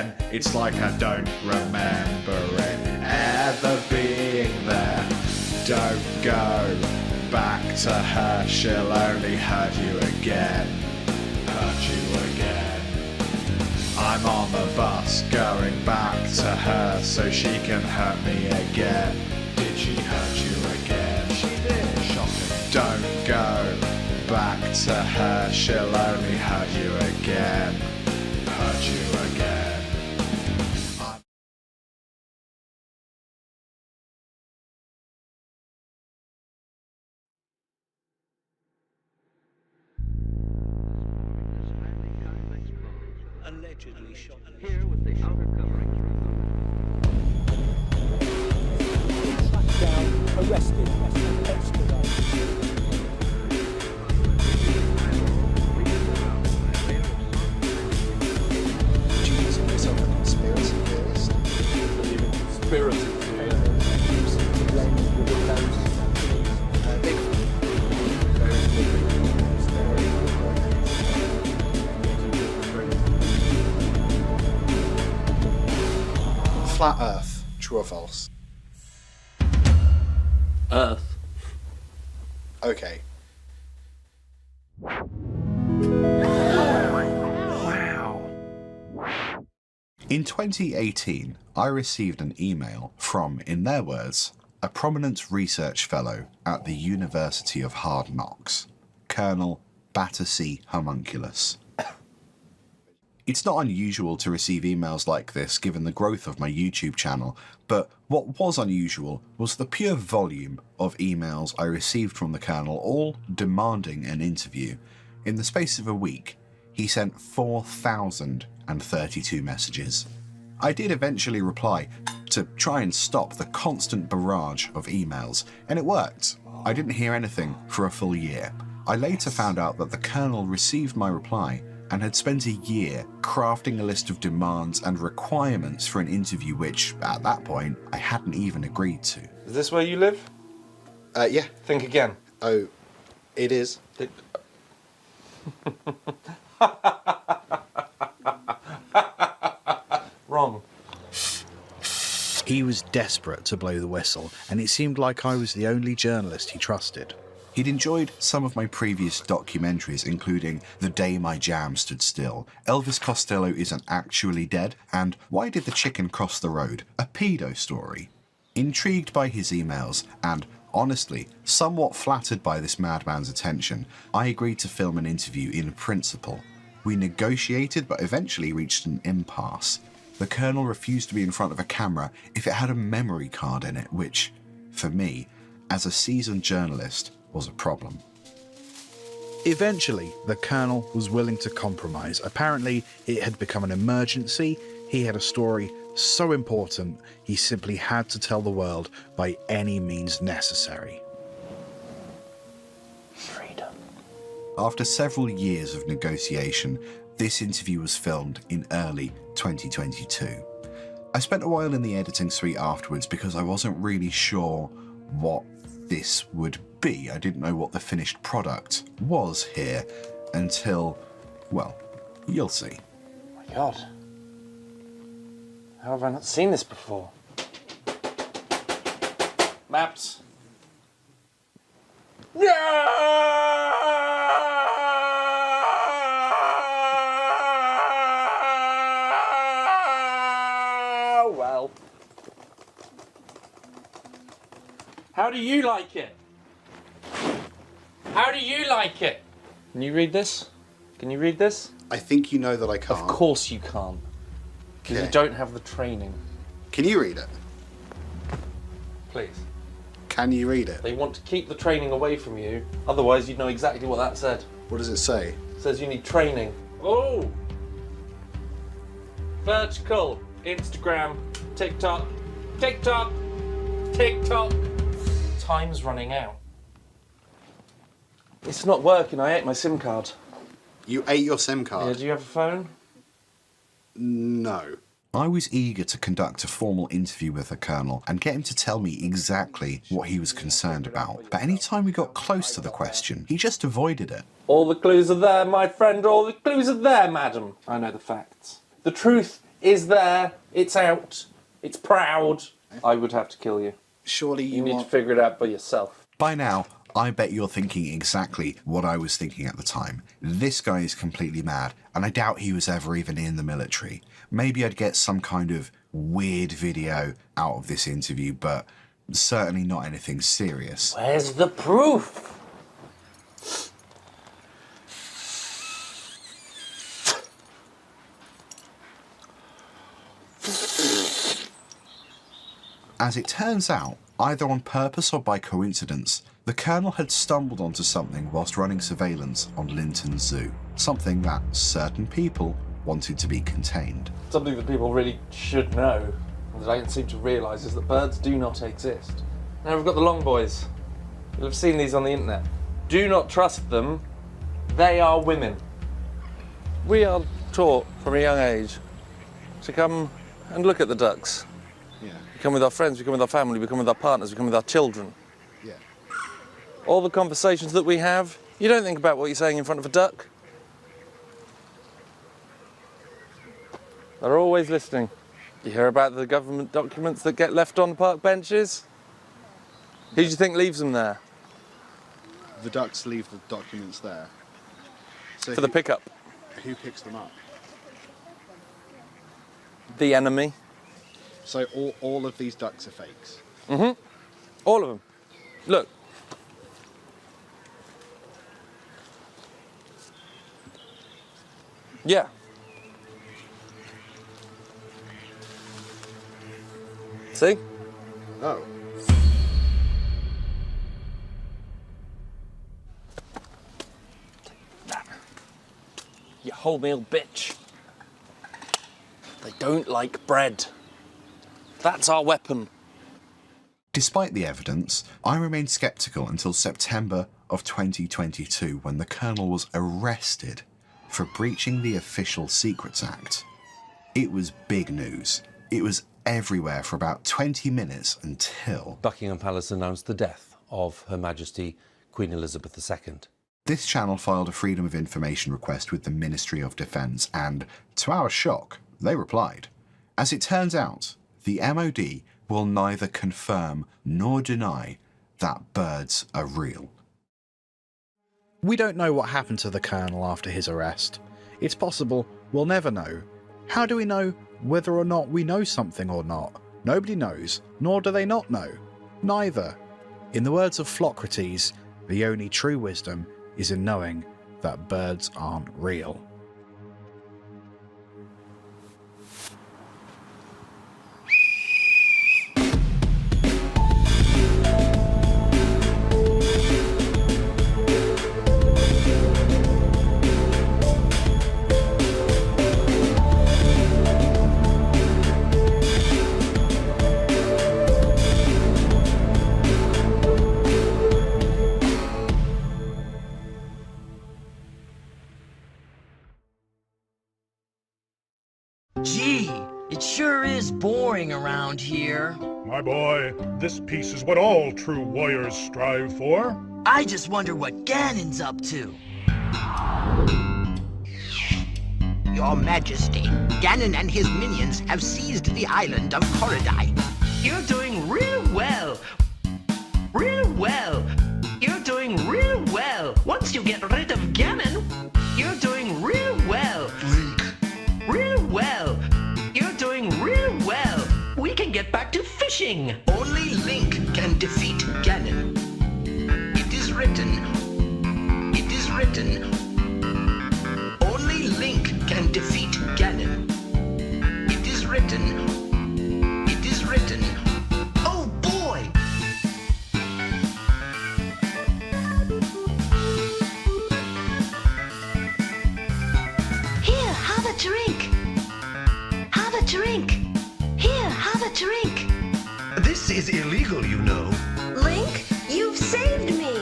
again. It's like I don't remember it ever being there. Don't go back to her, she'll only hurt you again. Hurt you again. I'm on the bus going back to her so she can hurt me again. Did she hurt you again? She did. Shocking. Don't go back to her, she'll only hurt you again. Hurt you again. Allegedly shot here with the outer covering. Tracked down, arrested, extradited. Do you consider yourself a conspiracy theorist? Believe in conspiracy theories. To blame within those Flat Earth, true or false? Earth. Okay. In 2018, I received an email from, in their words, a prominent research fellow at the University of Hard Knocks, Colonel Battersea Homunculus. It's not unusual to receive emails like this given the growth of my YouTube channel, but what was unusual was the pure volume of emails I received from the Colonel, all demanding an interview. In the space of a week, he sent 4,032 messages. I did eventually reply to try and stop the constant barrage of emails, and it worked. I didn't hear anything for a full year. I later found out that the Colonel received my reply and had spent a year crafting a list of demands and requirements for an interview which, at that point, I hadn't even agreed to. Is this where you live? Yeah. Think again. Oh, it is. Wrong. He was desperate to blow the whistle, and it seemed like I was the only journalist he trusted. He'd enjoyed some of my previous documentaries, including The Day My Jam Stood Still, Elvis Costello Isn't Actually Dead, and Why Did the Chicken Cross the Road? A pedo story. Intrigued by his emails, and honestly, somewhat flattered by this madman's attention, I agreed to film an interview in principle. We negotiated but eventually reached an impasse. The Colonel refused to be in front of a camera if it had a memory card in it, which, for me, as a seasoned journalist, was a problem. Eventually, the Colonel was willing to compromise. Apparently, it had become an emergency. He had a story so important, he simply had to tell the world by any means necessary. Freedom. After several years of negotiation, this interview was filmed in early 2022. I spent a while in the editing suite afterwards because I wasn't really sure what this would be. I didn't know what the finished product was here until, well, you'll see. Oh my God. How have I not seen this before? Maps. Well. How do you like it? How do you like it? Can you read this? Can you read this? I think you know that I can't. Of course you can't. Because Okay. you don't have the training. Can you read it? Please. Can you read it? They want to keep the training away from you, otherwise you'd know exactly what that said. What does it say? It says you need training. Oh! Vertical, Instagram, TikTok, TikTok, TikTok. Time's running out. It's not working, I ate my SIM card. You ate your SIM Yeah, card? do you have a phone? No. I was eager to conduct a formal interview with the Colonel and get him to tell me exactly what he was concerned about. But any time we got close to the question, he just avoided it. All the clues are there, my friend, all the clues are there, madam. I know the facts. The truth is there. It's out. It's proud. I would have to kill you. Surely You you need to want... figure it out by yourself. By now, I bet you're thinking exactly what I was thinking at the time. This guy is completely mad, and I doubt he was ever even in the military. Maybe I'd get some kind of weird video out of this interview, but certainly not anything serious. Where's the proof? As it turns out, either on purpose or by coincidence, the Colonel had stumbled onto something whilst running surveillance on Linton Zoo. Something that certain people wanted to be contained. Something that people really should know, and that I don't seem to realise, is that birds do not exist. Now we've got the long boys. You'll have seen these on the internet. Do not trust them. They are women. We are taught from a young age to come and look at the ducks. Yeah, We come with our friends, we come with our family, we come with our partners, we come with our children. yeah. All the conversations that we have, you don't think about what you're saying in front of a duck. They're always listening. You hear about the government documents that get left on park benches? Who do you think leaves them there? The ducks leave the documents there. So For the pickup. who picks them up? The enemy. So all of these ducks are fakes. All of them. Look. Yeah. See? Oh. You wholemeal bitch. They don't like bread. That's our weapon. Despite the evidence, I remained sceptical until September of 2022 when the Colonel was arrested for breaching the Official Secrets Act. It was big news. It was everywhere for about 20 minutes until Buckingham Palace announced the death of Her Majesty Queen Elizabeth II. this channel filed a Freedom of Information request with the Ministry of Defence and, to our shock, they replied. As it turns out, the MOD will neither confirm nor deny that birds are real. We don't know what happened to the Colonel after his arrest. It's possible we'll never know. How do we know whether or not we know something or not? Nobody knows, nor do they not know. Neither. In the words of Philocrates, the only true wisdom is in knowing that birds aren't real. Gee, it sure is boring around here. My boy, this peace is what all true warriors strive for. I just wonder what Ganon's up to. Your Majesty, Ganon and his minions have seized the island of Korodai. You're doing real well. Real well. You're doing real well. Once you get rid of Ganon, you're doing real well. Real well. You're doing real well. We can get back to fishing. Only Link can defeat Ganon. It is written. It is written. Only Link can defeat Ganon. It is written. It is written. Oh boy! Here, have a drink. Have a drink. Here, have a drink. This is illegal, you know. Link, you've saved me.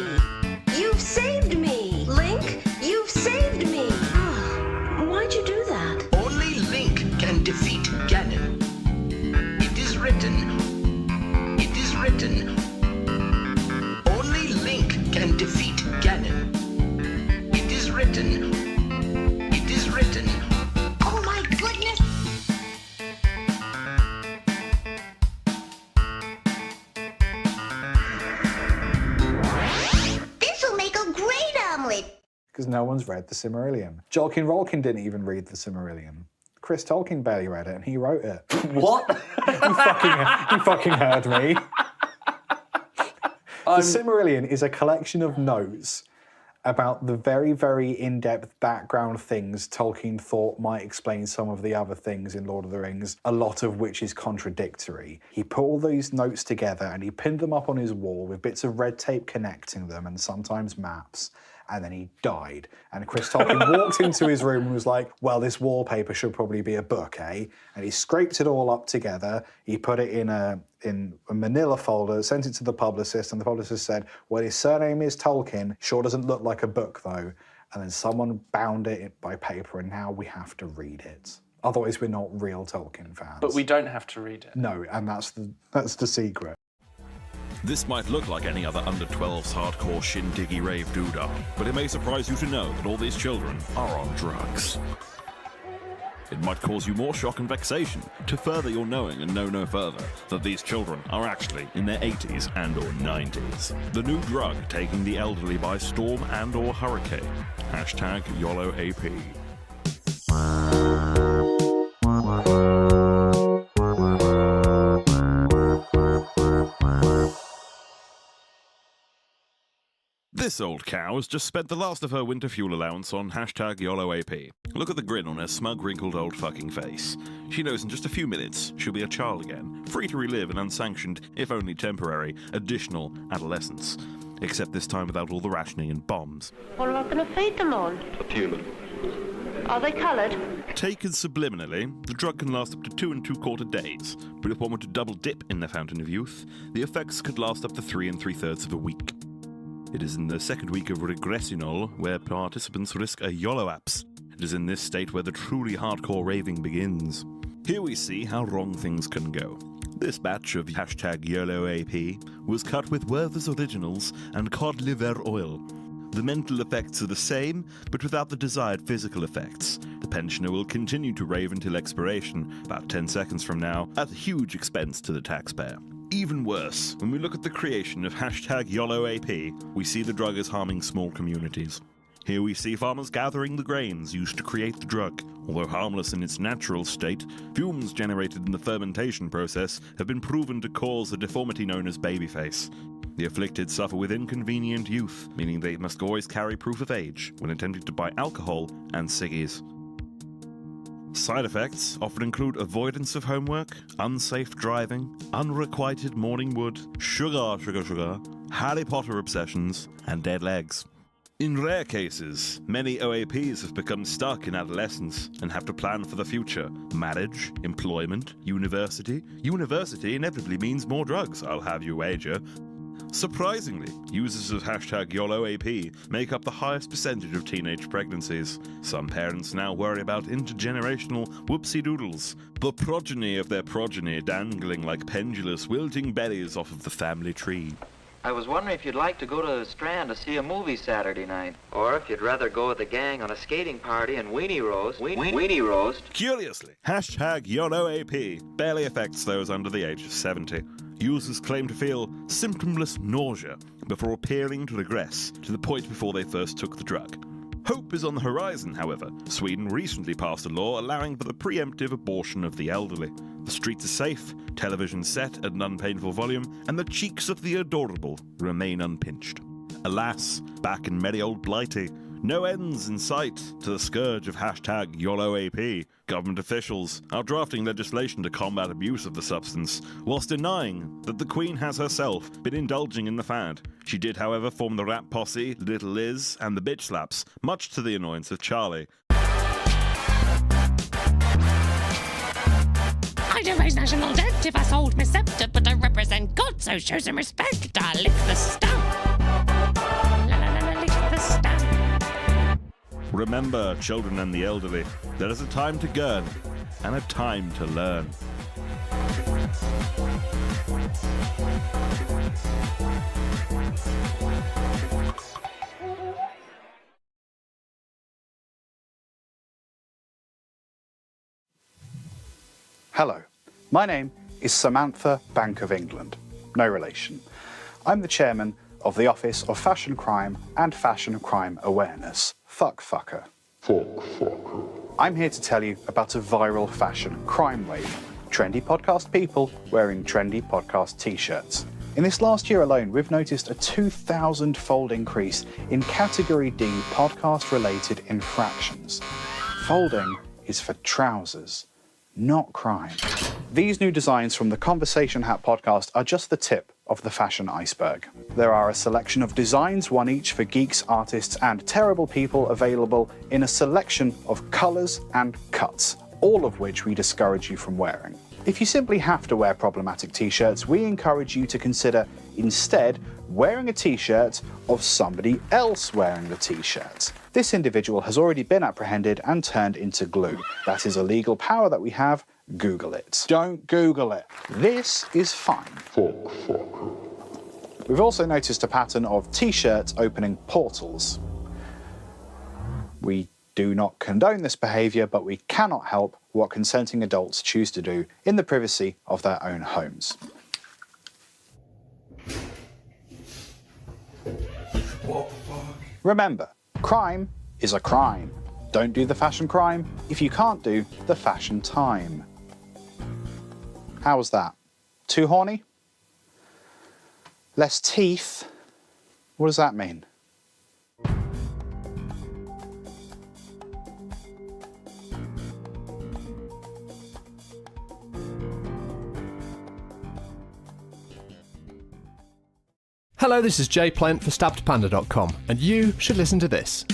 You've saved me. Link, you've saved me. Why'd you do that? Only Link can defeat Ganon. It is written. It is written. Only Link can defeat Ganon. It is written. It is written. Oh my goodness. because no one's read the Silmarillion. Jolkin Rolkin didn't even read the Silmarillion. Chris Tolkien barely read it, and he wrote it. What? You fucking heard me. The Silmarillion is a collection of notes about the very, very in-depth background things Tolkien thought might explain some of the other things in Lord of the Rings, a lot of which is contradictory. He put all those notes together and he pinned them up on his wall with bits of red tape connecting them and sometimes maps, and then he died. And Chris Tolkien walked into his room and was like, well, this wallpaper should probably be a book, eh? And he scraped it all up together, he put it in a manila folder, sent it to the publicist, and the publicist said, well, his surname is Tolkien, sure doesn't look like a book though. And then someone bound it by paper, and now we have to read it. Otherwise we're not real Tolkien fans. But we don't have to read it. No, and that's the secret. This might look like any other under-12's hardcore shindiggy rave doodah, but it may surprise you to know that all these children are on drugs. It might cause you more shock and vexation to further your knowing and know no further that these children are actually in their 80s and or 90s. The new drug taking the elderly by storm and or hurricane. Hashtag YOLOAP. This old cow has just spent the last of her winter fuel allowance on hashtag YOLOAP. Look at the grin on her smug, wrinkled old fucking face. She knows in just a few minutes she'll be a child again, free to relive an unsanctioned, if only temporary, additional adolescence. Except this time without all the rationing and bombs. What am I going to feed them on? A puma. Are they coloured? Taken subliminally, the drug can last up to 2 2/4 days, but if one were to double dip in the fountain of youth, the effects could last up to 3 3/3 of a week. It is in the second week of regressional where participants risk a YOLOAPS. It is in this state where the truly hardcore raving begins. Here we see how wrong things can go. This batch of hashtag YOLOAP was cut with Werther's Originals and cod liver oil. The mental effects are the same, but without the desired physical effects. The pensioner will continue to rave until expiration, about 10 seconds from now, at a huge expense to the taxpayer. Even worse, when we look at the creation of hashtag YOLOAP, we see the drug as harming small communities. Here we see farmers gathering the grains used to create the drug. Although harmless in its natural state, fumes generated in the fermentation process have been proven to cause a deformity known as babyface. The afflicted suffer with inconvenient youth, meaning they must always carry proof of age when attempting to buy alcohol and ciggies. Side effects often include avoidance of homework, unsafe driving, unrequited morning wood, sugar, Harry Potter obsessions, and dead legs. In rare cases, many OAPs have become stuck in adolescence and have to plan for the future. Marriage, employment, university. University inevitably means more drugs, I'll have you wager. Surprisingly, users of hashtag YOLOAP make up the highest percentage of teenage pregnancies. Some parents now worry about intergenerational whoopsie-doodles, the progeny of their progeny dangling like pendulous, wilting berries off of the family tree. I was wondering if you'd like to go to the Strand to see a movie Saturday night. Or if you'd rather go with the gang on a skating party and weenie roast. Weenie roast. Curiously, hashtag YOLOAP barely affects those under the age of 70. Users claim to feel symptomless nausea before appearing to regress to the point before they first took the drug. Hope is on the horizon, however. Sweden recently passed a law allowing for the preemptive abortion of the elderly. The streets are safe, television set at an unpainful volume, and the cheeks of the adorable remain unpinched. Alas, back in merry old Blighty, no ends in sight to the scourge of hashtag YOLOAP. Government officials are drafting legislation to combat abuse of the substance, whilst denying that the Queen has herself been indulging in the fad. She did, however, form the rap posse, Little Liz, and the Bitch Slaps, much to the annoyance of Charlie. I don't raise national debt if I sold my scepter, but I represent God, so show some respect. I lick the stamp. La la la la, lick the stamp. Remember, children and the elderly, there is a time to gurn and a time to learn. Hello, my name is Samantha Bank of England. No relation. I'm the chairman of the Office of Fashion Crime and Fashion Crime Awareness. Fucker. I'm here to tell you about a viral fashion crime wave. Trendy podcast people wearing trendy podcast t-shirts. In this last year alone, we've noticed a 2,000-fold increase in Category D podcast-related infractions. Folding is for trousers, not crime. These new designs from the Conversation Hat podcast are just the tip of the fashion iceberg. There are a selection of designs, one each for geeks, artists, and terrible people, available in a selection of colours and cuts, all of which we discourage you from wearing. If you simply have to wear problematic t-shirts, we encourage you to consider instead wearing a t-shirt of somebody else wearing the t-shirt. This individual has already been apprehended and turned into glue. That is a legal power that we have. Google it. Don't Google it. This is fine. We've also noticed a pattern of t-shirts opening portals. We do not condone this behaviour, but we cannot help what consenting adults choose to do in the privacy of their own homes. Remember, crime is a crime. Don't do the fashion crime if you can't do the fashion time. How was that? Too horny? Less teeth? What does that mean? Hello, this is Jay Plent for StabbedPanda.com, and you should listen to this.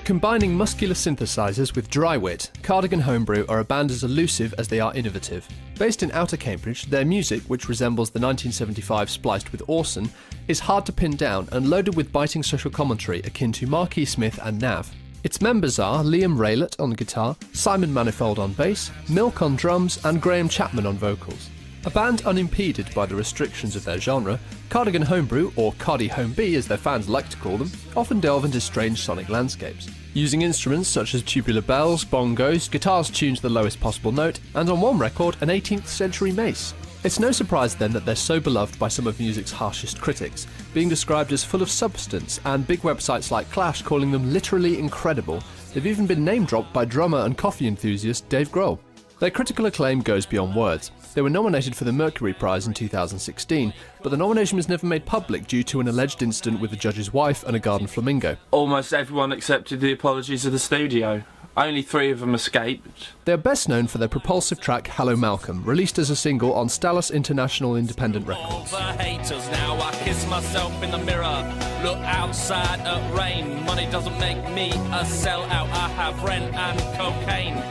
Combining muscular synthesizers with dry wit, Cardigan Homebrew are a band as elusive as they are innovative. Based in Outer Cambridge, their music, which resembles the 1975 Spliced with Orson, is hard to pin down and loaded with biting social commentary akin to Marquis Smith and Nav. Its members are Liam Raylett on guitar, Simon Manifold on bass, Milk on drums, and Graham Chapman on vocals. A band unimpeded by the restrictions of their genre, Cardigan Homebrew, or Cardi Home B as their fans like to call them, often delve into strange sonic landscapes. Using instruments such as tubular bells, bongos, guitars tuned to the lowest possible note, and on one record, an 18th century mace. It's no surprise then that they're so beloved by some of music's harshest critics, being described as full of substance, and big websites like Clash calling them literally incredible. They've even been name-dropped by drummer and coffee enthusiast Dave Grohl. Their critical acclaim goes beyond words. They were nominated for the Mercury Prize in 2016, but the nomination was never made public due to an alleged incident with the judge's wife and a garden flamingo. Almost everyone accepted the apologies of the studio. Only 3 of them escaped. They are best known for their propulsive track Hello Malcolm, released as a single on Stalus International Independent Records. All the haters, now I kiss myself in the mirror. Look outside at rain. Money doesn't make me a sellout. I have rent and cocaine.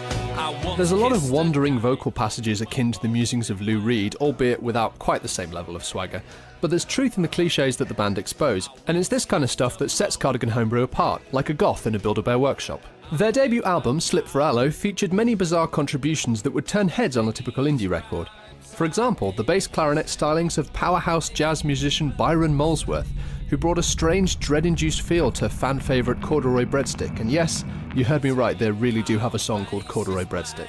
There's a lot of wandering vocal passages akin to the musings of Lou Reed, albeit without quite the same level of swagger. But there's truth in the cliches that the band expose, and it's this kind of stuff that sets Cardigan Homebrew apart, like a goth in a Build-A-Bear workshop. Their debut album, Slip for Aloe, featured many bizarre contributions that would turn heads on a typical indie record. For example, the bass clarinet stylings of powerhouse jazz musician Byron Molesworth, who brought a strange dread-induced feel to fan favourite Corduroy Breadstick, and yes, you heard me right, they really do have a song called Corduroy Breadstick.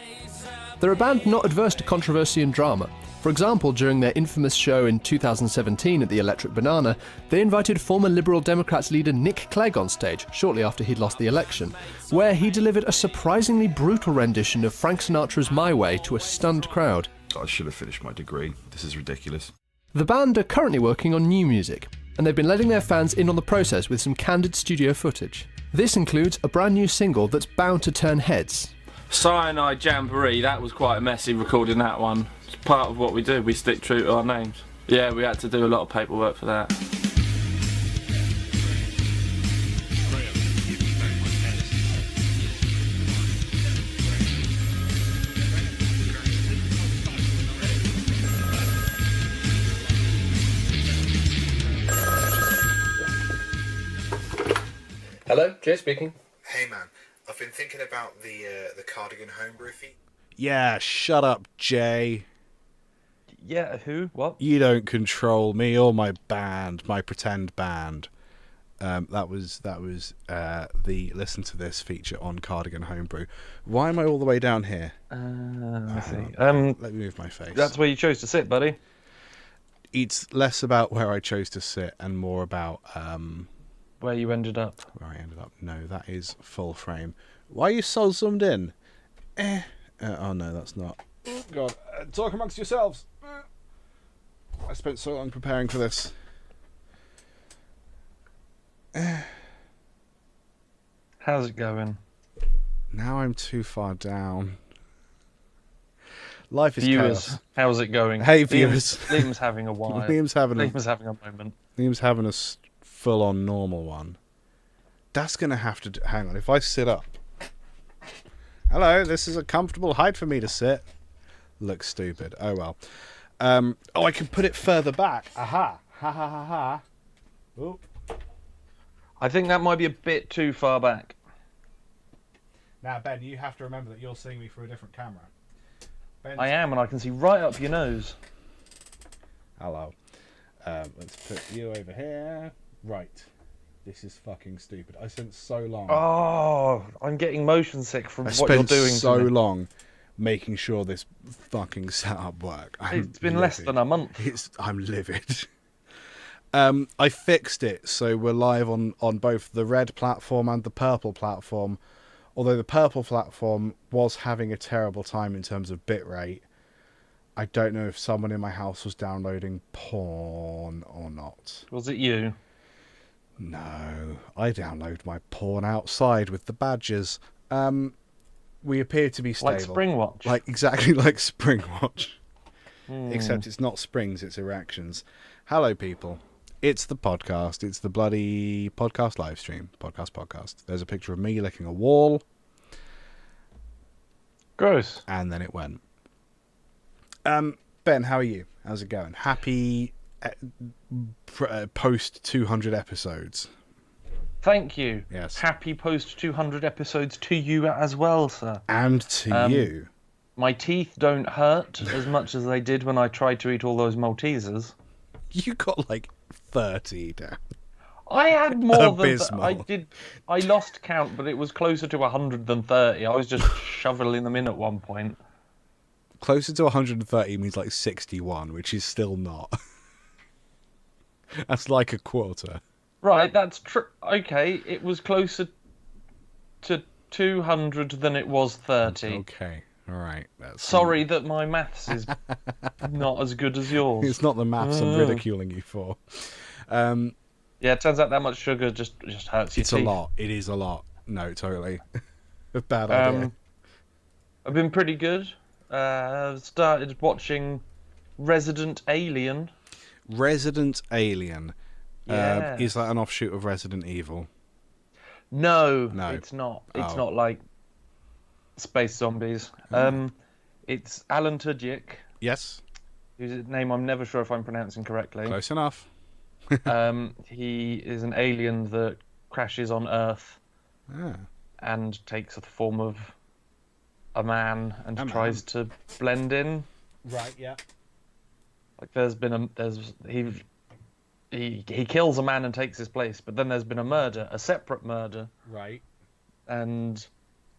They're a band not adverse to controversy and drama. For example, during their infamous show in 2017 at the Electric Banana, they invited former Liberal Democrats leader Nick Clegg on stage, shortly after he'd lost the election, where he delivered a surprisingly brutal rendition of Frank Sinatra's My Way to a stunned crowd. I should have finished my degree. This is ridiculous. The band are currently working on new music, and they've been letting their fans in on the process with some candid studio footage. This includes a brand new single that's bound to turn heads. Cyanide Jamboree, that was quite messy recording that one. It's part of what we do, we stick true to our names. Yeah, we had to do a lot of paperwork for that. Hello, Jay speaking. Hey man, I've been thinking about the Cardigan Homebrew feat. Yeah, shut up, Jay. Yeah, who? What? You don't control me or my band, my pretend band. That was the Listen to This feature on Cardigan Homebrew. Why am I all the way down here? Let me see. Let me move my face. That's where you chose to sit, buddy. It's less about where I chose to sit and more about where you ended up. Where I ended up. No, that is full frame. Why are you so zoomed in? Oh no, that's not. Oh, God, talk amongst yourselves. I spent so long preparing for this. How's it going? Now I'm too far down. Life is viewers, chaos. How's it going? Hey, viewers. Liam's having a while. Liam's having a moment. Liam's having a full-on normal one. That's going to have to... Hang on, if I sit up... Hello, this is a comfortable height for me to sit. Looks stupid. Oh, well. I can put it further back. Aha. Ha, ha, ha, ha. Oh. I think that might be a bit too far back. Now, Ben, you have to remember that you're seeing me through a different camera. I am, and I can see right up your nose. Hello. Let's put you over here. Right. This is fucking stupid. I spent so long. Oh, I'm getting motion sick from what you're doing. I spent so long making sure this fucking setup worked. It's been less than a month. I'm livid. I fixed it, so we're live on both the red platform and the purple platform. Although the purple platform was having a terrible time in terms of bitrate. I don't know if someone in my house was downloading porn or not. Was it you? No, I download my porn outside with the badgers. We appear to be stable. Like Springwatch? Exactly like Springwatch. Except it's not springs, it's erections. Hello, people. It's the podcast. It's the bloody podcast live stream. Podcast. There's a picture of me licking a wall. Gross. And then it went. Ben, how are you? How's it going? Happy post 200 episodes. Thank you. Yes. Happy post 200 episodes to you as well, sir. And to you. My teeth don't hurt as much as they did when I tried to eat all those Maltesers. You got like 30 down. I had more Abysmal. than I did. I lost count, but it was closer to 100 than 30. I was just shoveling them in at one point. Closer to 130 means like 61, which is still not. That's like a quarter. Right, that's true. Okay, it was closer to 200 than it was 30. Okay, all right. Sorry that my maths is not as good as yours. It's not the maths I'm ridiculing you for. Yeah, it turns out that much sugar just hurts your It's teeth. a lot. It is a lot. No, totally. A bad idea. I've been pretty good. I've started watching Resident Alien. Resident Alien. Yeah. Is that an offshoot of Resident Evil? No, No. it's not. It's Oh. not like space zombies. It's Alan Tudyk. Yes. Whose name I'm never sure if I'm pronouncing correctly. Close enough. He is an alien that crashes on Earth and takes the form of a man and tries to blend in. Right, yeah. Like he kills a man and takes his place, but then there's been a separate murder. Right. And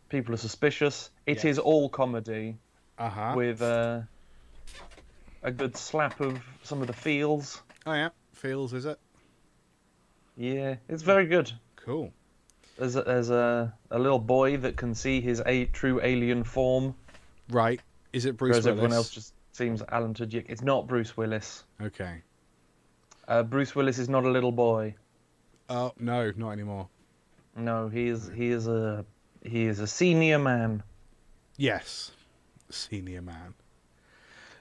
people are suspicious. It is all comedy. With a good slap of some of the feels. Oh yeah, feels is it? Yeah, it's very good. Cool. There's a little boy that can see his true alien form. Right. Is it Bruce whereas Willis? everyone else just seems Alan Tudyk. It's not Bruce Willis. Okay. Bruce Willis is not a little boy. Oh no, not anymore. No, he is a senior man. Yes, senior man.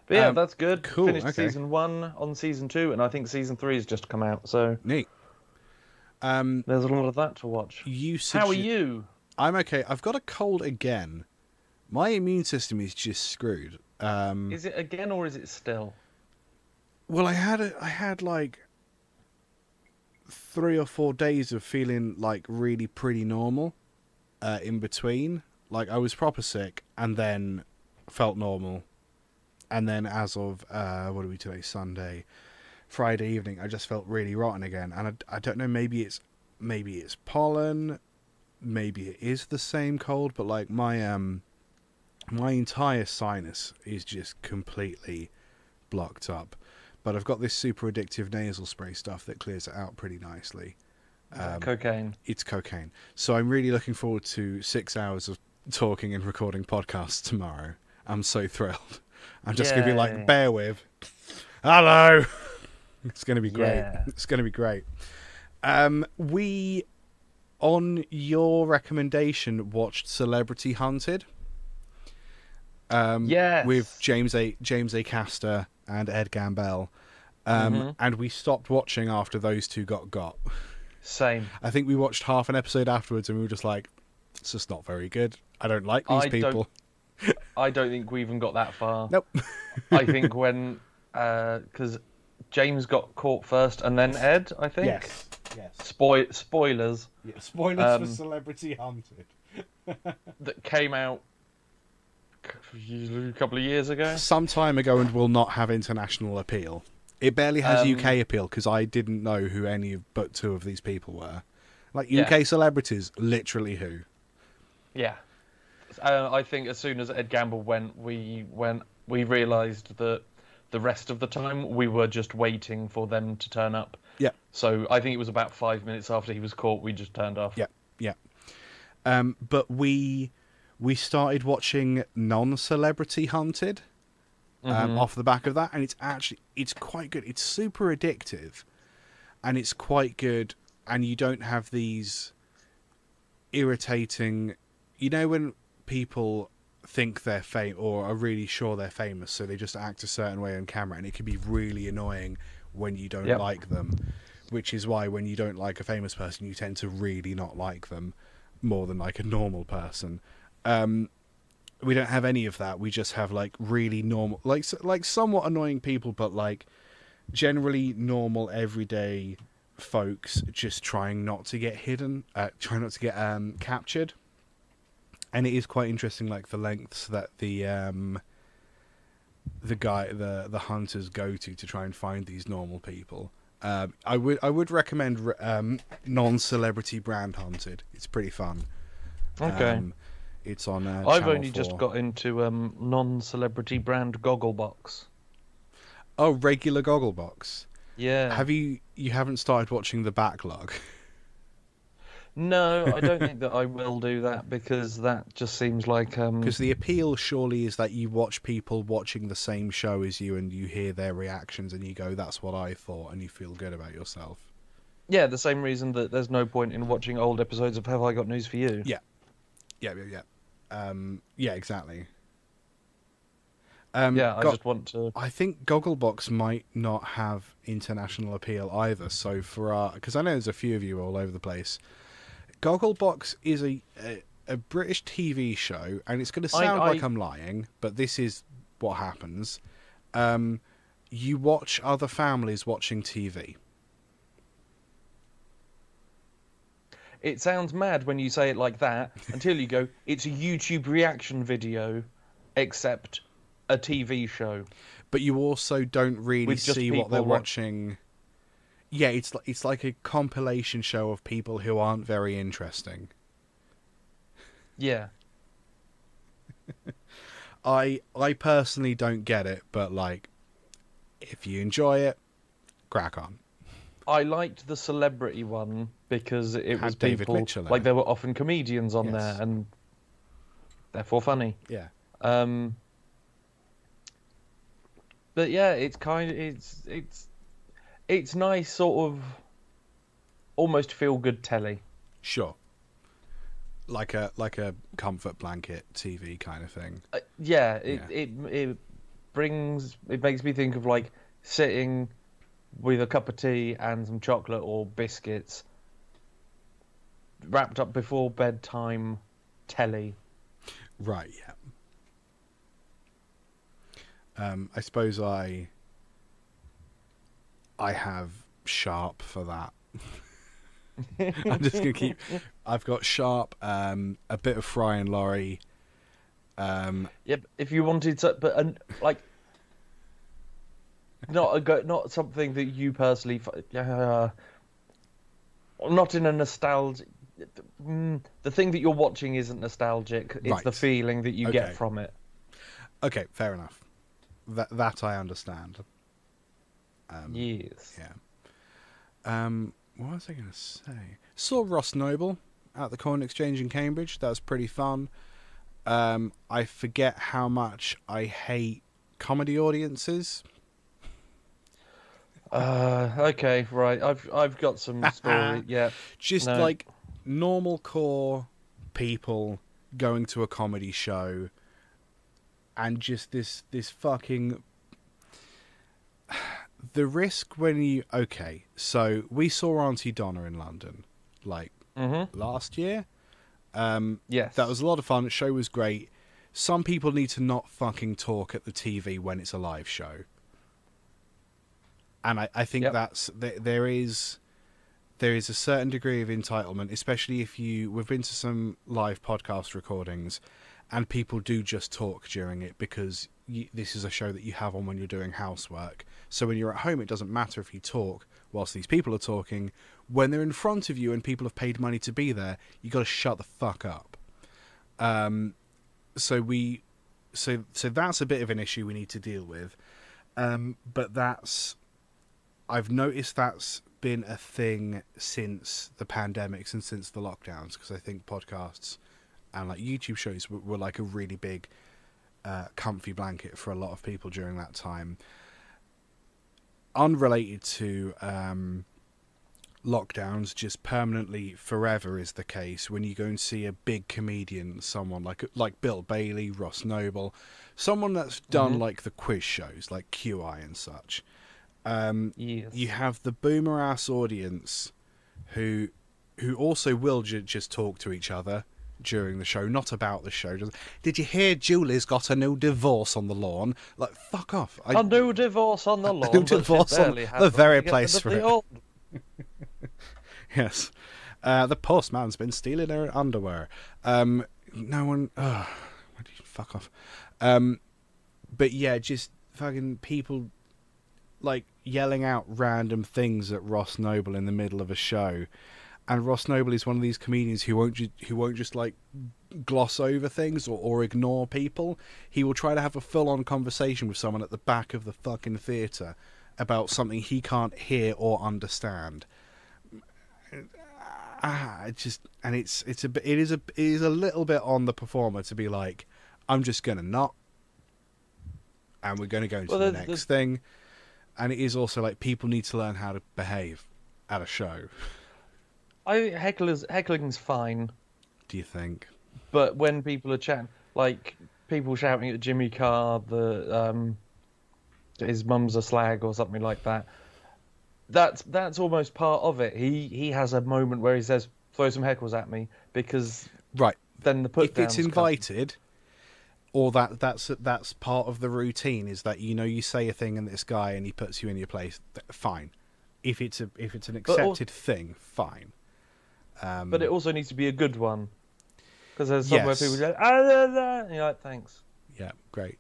But yeah, that's good. Cool. Finished Okay. season 1 on season 2, and I think season 3 has just come out. So neat. There's a lot of that to watch. How are you? I'm okay. I've got a cold again. My immune system is just screwed. Is it again or is it still? Well, I had like 3 or 4 days of feeling like really pretty normal. In between, like I was proper sick and then felt normal, And then as of what are we today? Sunday, Friday evening, I just felt really rotten again. And I don't know, maybe it's pollen, maybe it is the same cold, but like my entire sinus is just completely blocked up. But I've got this super addictive nasal spray stuff that clears it out pretty nicely. Cocaine. It's cocaine. So I'm really looking forward to 6 hours of talking and recording podcasts tomorrow. I'm so thrilled. I'm just going to be like, bear with. Hello. It's going to be great. Yeah. It's going to be great. We, on your recommendation, watched Celebrity Hunted. Yes. With James A. Caster and Ed Gambell. And we stopped watching after those two got. Same. I think we watched half an episode afterwards and we were just like, it's just not very good. I don't like these people. I don't think we even got that far. Nope. I think when, because James got caught first and then Ed, I think. Yes. Spoilers. Yeah, spoilers for Celebrity Hunted. That came out a couple of years ago. Some time ago and will not have international appeal. It barely has UK appeal because I didn't know who any but two of these people were. Like UK celebrities, literally who? Yeah. I think as soon as Ed Gamble went, we realised that the rest of the time we were just waiting for them to turn up. Yeah. So I think it was about 5 minutes after he was caught, we just turned off. Yeah. But we started watching Non-Celebrity Hunted off the back of that, and it's quite good. It's super addictive, and it's quite good, and you don't have these irritating... You know when people think they're famous or are really sure they're famous, so they just act a certain way on camera, and it can be really annoying when you don't like them, which is why when you don't like a famous person, you tend to really not like them more than like a normal person. We don't have any of that. We just have like really normal, like somewhat annoying people, but like generally normal everyday folks just trying not to get trying not to get captured. And it is quite interesting, like the lengths that the hunters go to try and find these normal people. I would recommend Non-Celebrity Brand Hunted. It's pretty fun. Okay. It's on. I've Channel only 4. just got into Non-Celebrity Brand Gogglebox. Oh, regular Gogglebox. Yeah. You haven't started watching the backlog? No, I don't think that I will do that because that just seems like... Because the appeal surely is that you watch people watching the same show as you and you hear their reactions and you go, that's what I thought, and you feel good about yourself. Yeah, the same reason that there's no point in watching old episodes of Have I Got News For You? Yeah, exactly. I just want to... I think Gogglebox might not have international appeal either, so for because I know there's a few of you all over the place... Gogglebox is a British TV show, and it's going to sound like I'm lying, but this is what happens. You watch other families watching TV. It sounds mad when you say it like that, until you go, it's a YouTube reaction video, except a TV show. But you also don't really see what they're watching... Yeah, it's like a compilation show of people who aren't very interesting. Yeah. I personally don't get it, but like, if you enjoy it, crack on. I liked the celebrity one because it was David people Mitchell, like there were often comedians on there and therefore funny. Yeah. But yeah, it's it's nice, sort of almost feel good telly. Sure. Like a comfort blanket TV kind of thing. It makes me think of like sitting with a cup of tea and some chocolate or biscuits, wrapped up before bedtime, telly. Right. Yeah. I suppose I have Sharp for that. I'm just gonna keep. I've got Sharp, a bit of Fry and Laurie. Yep. If you wanted to, but like not something that you personally, not in a nostalgic. The thing that you're watching isn't nostalgic. It's the feeling that you get from it. Okay, fair enough. That I understand. Yes. Yeah. What was I going to say? Saw Ross Noble at the Coin Exchange in Cambridge. That was pretty fun. I forget how much I hate comedy audiences. Okay, right. I've got some story. Yeah. Just like normal core people going to a comedy show, and just this fucking the risk when you so we saw Auntie Donna in London like last year. Yes, that was a lot of fun. The show was great. Some people need to not fucking talk at the TV when it's a live show. And I think that's there is a certain degree of entitlement, especially if we've been to some live podcast recordings, and people do just talk during it because this is a show that you have on when you're doing housework. So when you're at home, it doesn't matter if you talk whilst these people are talking. When they're in front of you and people have paid money to be there, you got to shut the fuck up. So that's a bit of an issue we need to deal with. But I've noticed that's been a thing since the pandemics and since the lockdowns, because I think podcasts and like YouTube shows were like a really big comfy blanket for a lot of people during that time. Unrelated to lockdowns, just permanently forever is the case when you go and see a big comedian, someone like Bill Bailey, Ross Noble, someone that's done like the quiz shows like QI and such. Yes. You have the boomer ass audience who also will just talk to each other during the show, not about the show. Did you hear Julie's got a new divorce on the lawn? Like, fuck off. A new divorce on the lawn. A new divorce on the very place for it. Yes. The postman's been stealing her underwear. No one... fuck off. But yeah, just fucking people like yelling out random things at Ross Noble in the middle of a show. And Ross Noble is one of these comedians who won't just like gloss over things or ignore people. He will try to have a full-on conversation with someone at the back of the fucking theatre about something he can't hear or understand. It is a little bit on the performer to be like, I'm just gonna not, and we're gonna go into the next thing. And it is also like people need to learn how to behave at a show. Heckling's fine. Do you think? But when people are chatting, like people shouting at Jimmy Carr that his mum's a slag or something like that, that's almost part of it. He has a moment where he says, "Throw some heckles at me," because then the put if it's invited, or that's part of the routine, is that you say a thing and this guy and he puts you in your place. Fine. If it's an accepted thing, fine. But it also needs to be a good one, because there's somewhere people go, and you're like, thanks. Yeah, great.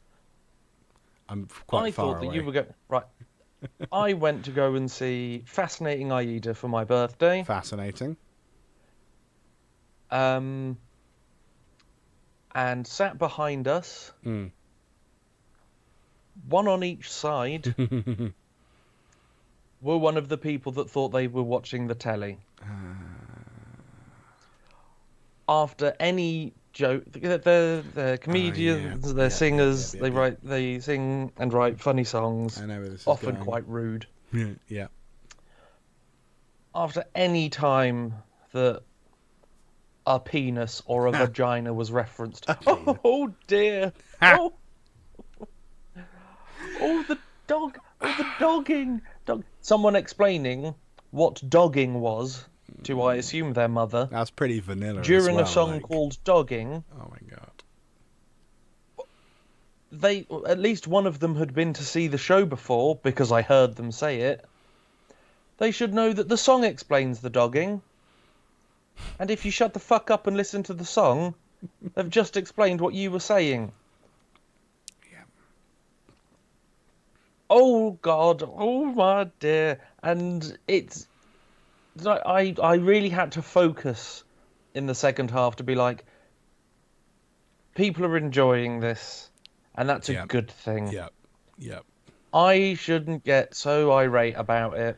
I'm quite far away. I thought that you were going right. I went to go and see Fascinating Aida for my birthday. Fascinating. And sat behind us, one on each side, were one of the people that thought they were watching the telly. After any joke, they're comedians, they're singers, they sing and write funny songs, I know where this is often going. quite rude. Yeah. After any time that a penis or a vagina was referenced, oh dear, oh the dog, the dogging. Someone explaining what dogging was to, I assume, their mother. That's pretty vanilla. During a song called Dogging. Oh my god. They, at least one of them had been to see the show before, because I heard them say it. They should know that the song explains the dogging. And if you shut the fuck up and listen to the song, they've just explained what you were saying. oh God, oh my dear, and it's like I really had to focus in the second half to be like, people are enjoying this, and that's a good thing. Yep. I shouldn't get so irate about it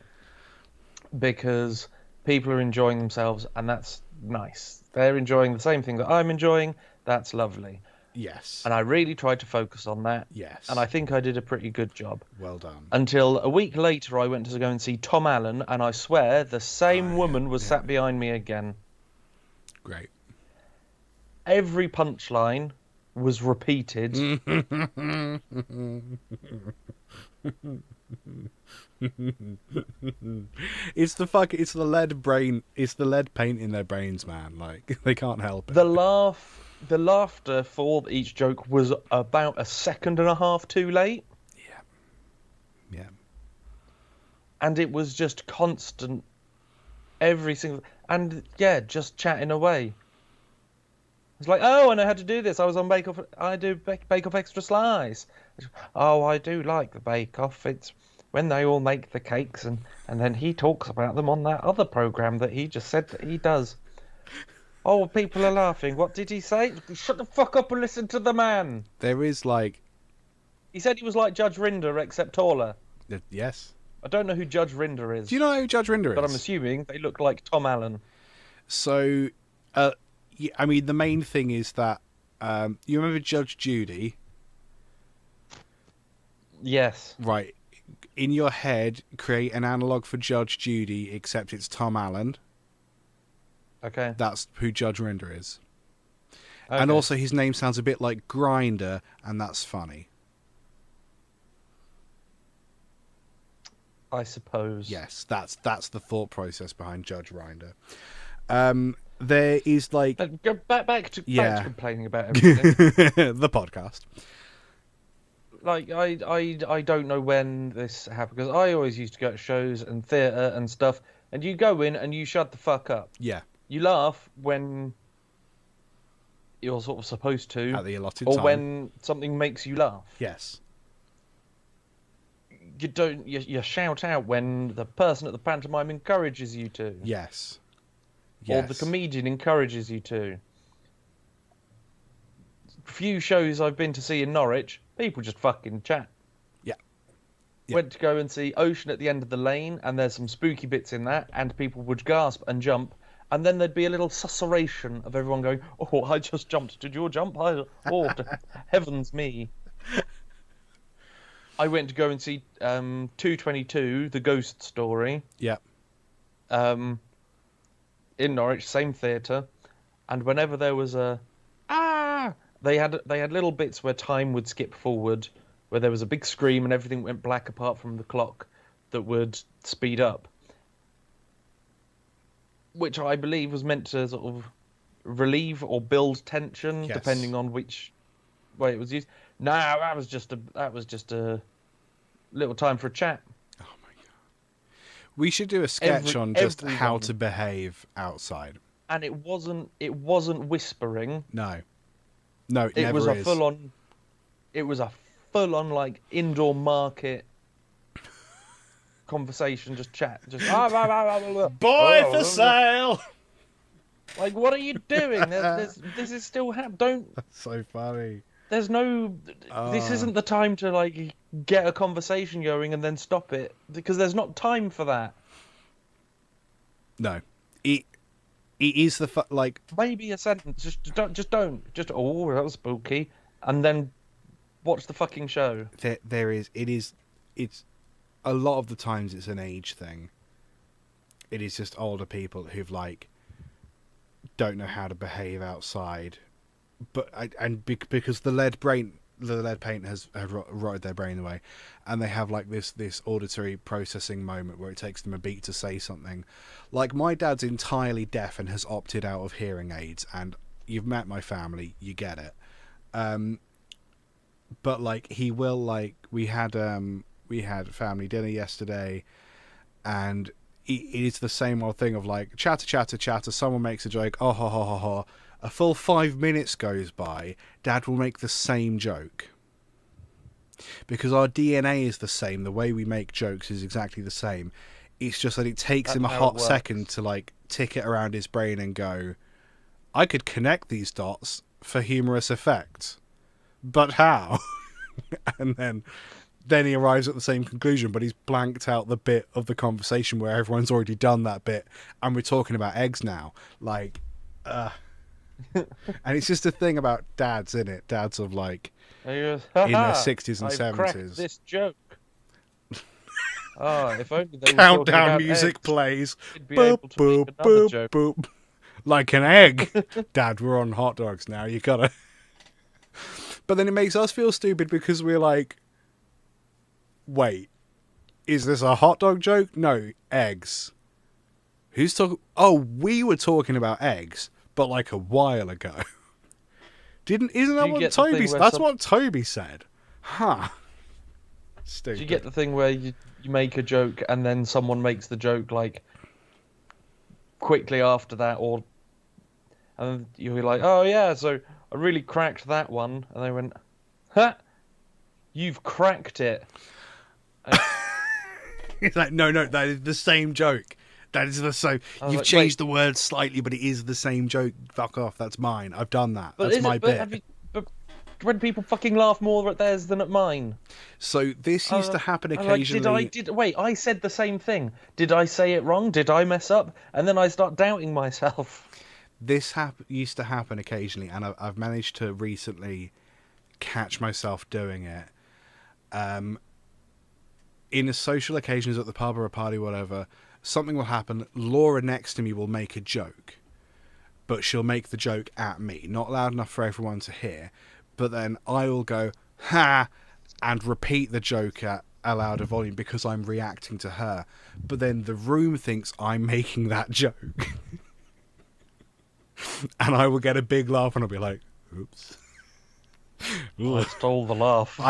because people are enjoying themselves, and that's nice. They're enjoying the same thing that I'm enjoying. That's lovely. Yes. And I really tried to focus on that. Yes. And I think I did a pretty good job. Well done. Until a week later, I went to go and see Tom Allen, and I swear the same woman was sat behind me again. Great. Every punchline was repeated. It's the lead brain. It's the lead paint in their brains, man. Like, they can't help it. The laughter for each joke was about a second and a half too late. Yeah. And it was just constant, every single, and yeah, just chatting away. It's like, oh, I know how to do this. I was on Bake Off. I do Bake Off Extra Slice. Oh, I do like the Bake Off. It's when they all make the cakes, and then he talks about them on that other program that he just said that he does. Oh, people are laughing. What did he say? Shut the fuck up and listen to the man. There is like... He said he was like Judge Rinder, except taller. Yes. I don't know who Judge Rinder is. Do you know who Judge Rinder is? But I'm assuming they look like Tom Allen. So, I mean, the main thing is that... you remember Judge Judy? Yes. Right. In your head, create an analogue for Judge Judy, except it's Tom Allen. Okay. That's who Judge Rinder is. Okay. And also his name sounds a bit like Grinder, and that's funny. I suppose. Yes, that's the thought process behind Judge Rinder. There is like... Go back to complaining about everything. The podcast. Like, I don't know when this happened, because I always used to go to shows and theatre and stuff, and you go in and you shut the fuck up. Yeah. You laugh when you're sort of supposed to. At the allotted or time. when something makes you laugh. Yes. You don't. You shout out when the person at the pantomime encourages you to. Yes. Or the comedian encourages you to. Few shows I've been to see in Norwich, people just fucking chat. Yeah. Went to go and see Ocean at the End of the Lane, and there's some spooky bits in that, and people would gasp and jump, and then there'd be a little susurration of everyone going, "Oh, I just jumped. Did you jump? Oh, heavens me." I went to go and see 222, The Ghost Story. Yeah. In Norwich, same theatre, and whenever there was a they had little bits where time would skip forward, where there was a big scream and everything went black apart from the clock that would speed up, which I believe was meant to sort of relieve or build tension, Yes. depending on which way it was used. No, that was just a little time for a chat. We should do a sketch on just how everyone. to behave outside. And it wasn't whispering. No. No, it It never was a is. full on like indoor market conversation, just chat, just Boy for sale. Like, what are you doing? This is still happening. Don't. That's so funny. There's no. This isn't the time to like get a conversation going and then stop it, because there's not time for that. No, it is the like maybe a sentence. Just don't. Oh, that was spooky, and then watch the fucking show. It's a lot of the times it's an age thing. It is just older people who've like don't know how to behave outside, because the lead paint has rotted their brain away, and they have like this auditory processing moment where it takes them a beat to say something. Like, my dad's entirely deaf and has opted out of hearing aids, and you've met my family, you get it. But like, he will, like, we had family dinner yesterday, and it is the same old thing of like chatter, someone makes a joke, oh ha ha ha ha, a full 5 minutes goes by, Dad will make the same joke. because our DNA is the same. The way we make jokes is exactly the same. It's just that it takes him a hot second to like tick it around his brain and go, I could connect these dots for humorous effect, but how? And then he arrives at the same conclusion, but he's blanked out the bit of the conversation where everyone's already done that bit, and we're talking about eggs now. Like, and it's just a thing about dads, isn't it? Dads of like And he goes, in their 60s and I've cracked 70s. this joke. Oh, if only they were talking Countdown about music eggs, plays. they'd be Boop, able to make boop, another boop, joke. boop. Like an egg. Dad, we're on hot dogs now. You gotta. But then it makes us feel stupid because we're like, wait, is this a hot dog joke? No, eggs. Who's talking? Oh, we were talking about eggs, but like a while ago. Isn't that what Toby said? That's what Toby said. Huh. Stupid. Do you get the thing where you make a joke and then someone makes the joke like quickly after that, and you're like, oh yeah, so I really cracked that one, and they went, huh? You've cracked it. It's like, no, that is the same joke. That is the same. You've like, changed the word slightly, but it is the same joke. Fuck off. That's mine. I've done that. That's my bit. But when people fucking laugh more at theirs than at mine. So this used to happen I'm occasionally. Like, wait, I said the same thing. Did I say it wrong? Did I mess up? And then I start doubting myself. This used to happen occasionally, and I've managed to recently catch myself doing it. In a social occasions at the pub or a party, whatever, something will happen. Laura next to me will make a joke, but she'll make the joke at me, not loud enough for everyone to hear. But then I will go, ha, and repeat the joke at a louder volume because I'm reacting to her. But then the room thinks I'm making that joke. And I will get a big laugh and I'll be like, oops. I stole the laugh.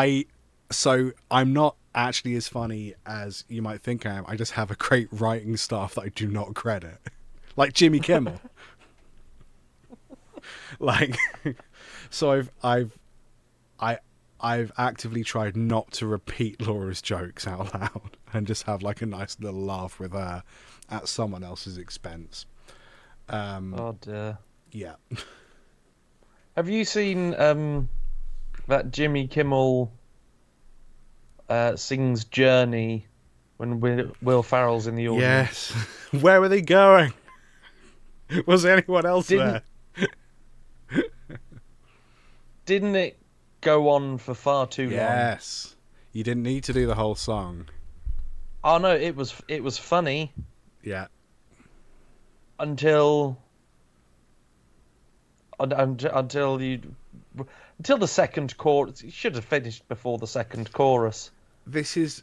So I'm not actually as funny as you might think I am. I just have a great writing staff that I do not credit. Like Jimmy Kimmel. Like, so I've actively tried not to repeat Laura's jokes out loud and just have like a nice little laugh with her at someone else's expense. Oh dear. Yeah. Have you seen that Jimmy Kimmel sings Journey when Will Ferrell's in the audience? Yes. Where were they going? Was anyone else there? Didn't it go on for far too long? Yes. You didn't need to do the whole song. Oh no, it was funny. Yeah. Until the second chorus. You should have finished before the second chorus. This is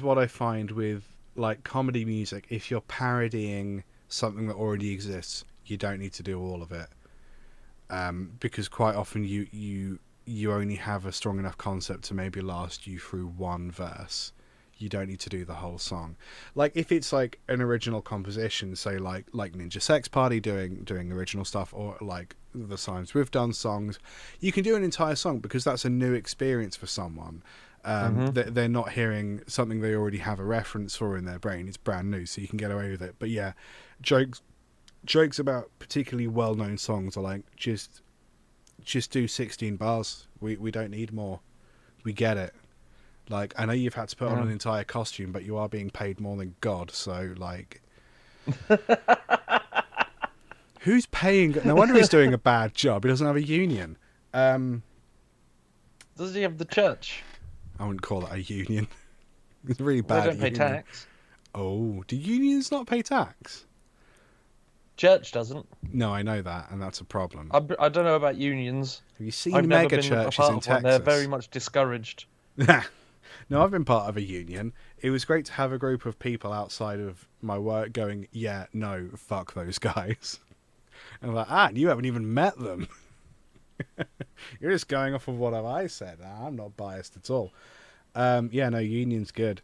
what I find with like comedy music. If you're parodying something that already exists, you don't need to do all of it, because quite often you only have a strong enough concept to maybe last you through one verse. You don't need to do the whole song. Like if it's like an original composition, say like Ninja Sex Party doing original stuff, or like the Signs We've Done songs, you can do an entire song because that's a new experience for someone. They're not hearing something they already have a reference for in their brain. It's brand new, so you can get away with it. But yeah, jokes about particularly well-known songs are like just do 16 bars. We don't need more. We get it. Like, I know you've had to put on an entire costume, but you are being paid more than God, so, like... Who's paying... No wonder he's doing a bad job. He doesn't have a union. Does he have the church? I wouldn't call it a union. It's a really bad They don't pay union. tax. Oh, do unions not pay tax? Church doesn't. No, I know that, and that's a problem. I don't know about unions. Have you seen I've never mega been a churches part in of one. Texas? They're very much discouraged. No, I've been part of a union. It was great to have a group of people outside of my work going, yeah, no, fuck those guys. And I'm like, you haven't even met them. You're just going off of what I said. I'm not biased at all. Yeah, no, union's good.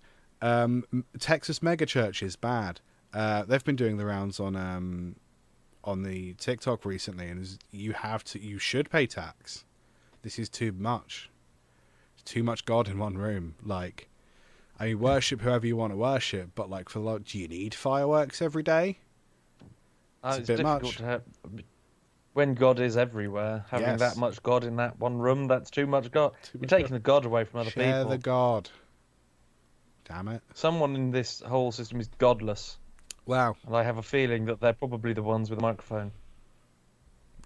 Texas mega church is bad. They've been doing the rounds on the TikTok recently, and you should pay tax. This is too much. too much God in one room. Like, I mean, worship whoever you want to worship, but like, do you need fireworks every day? It's a bit difficult much. to have. When God is everywhere, having Yes. that much God in that one room, that's too much God. You're taking the God away from other Share people. the God. Damn it. Someone in this whole system is godless. Wow. And I have a feeling that they're probably the ones with the microphone.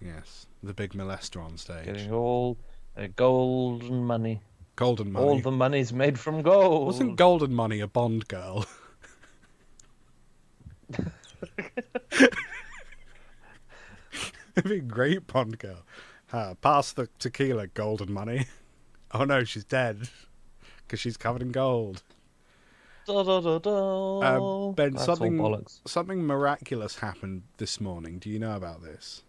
Yes, the big molester on stage. Getting all their golden money. Golden money. All the money's made from gold. Wasn't Golden Money a Bond girl? It'd be a great Bond girl. Pass the tequila, Golden Money. Oh no, she's dead. Because she's covered in gold. Da, da, da, da. Ben, That's all bollocks. something miraculous happened this morning. Do you know about this?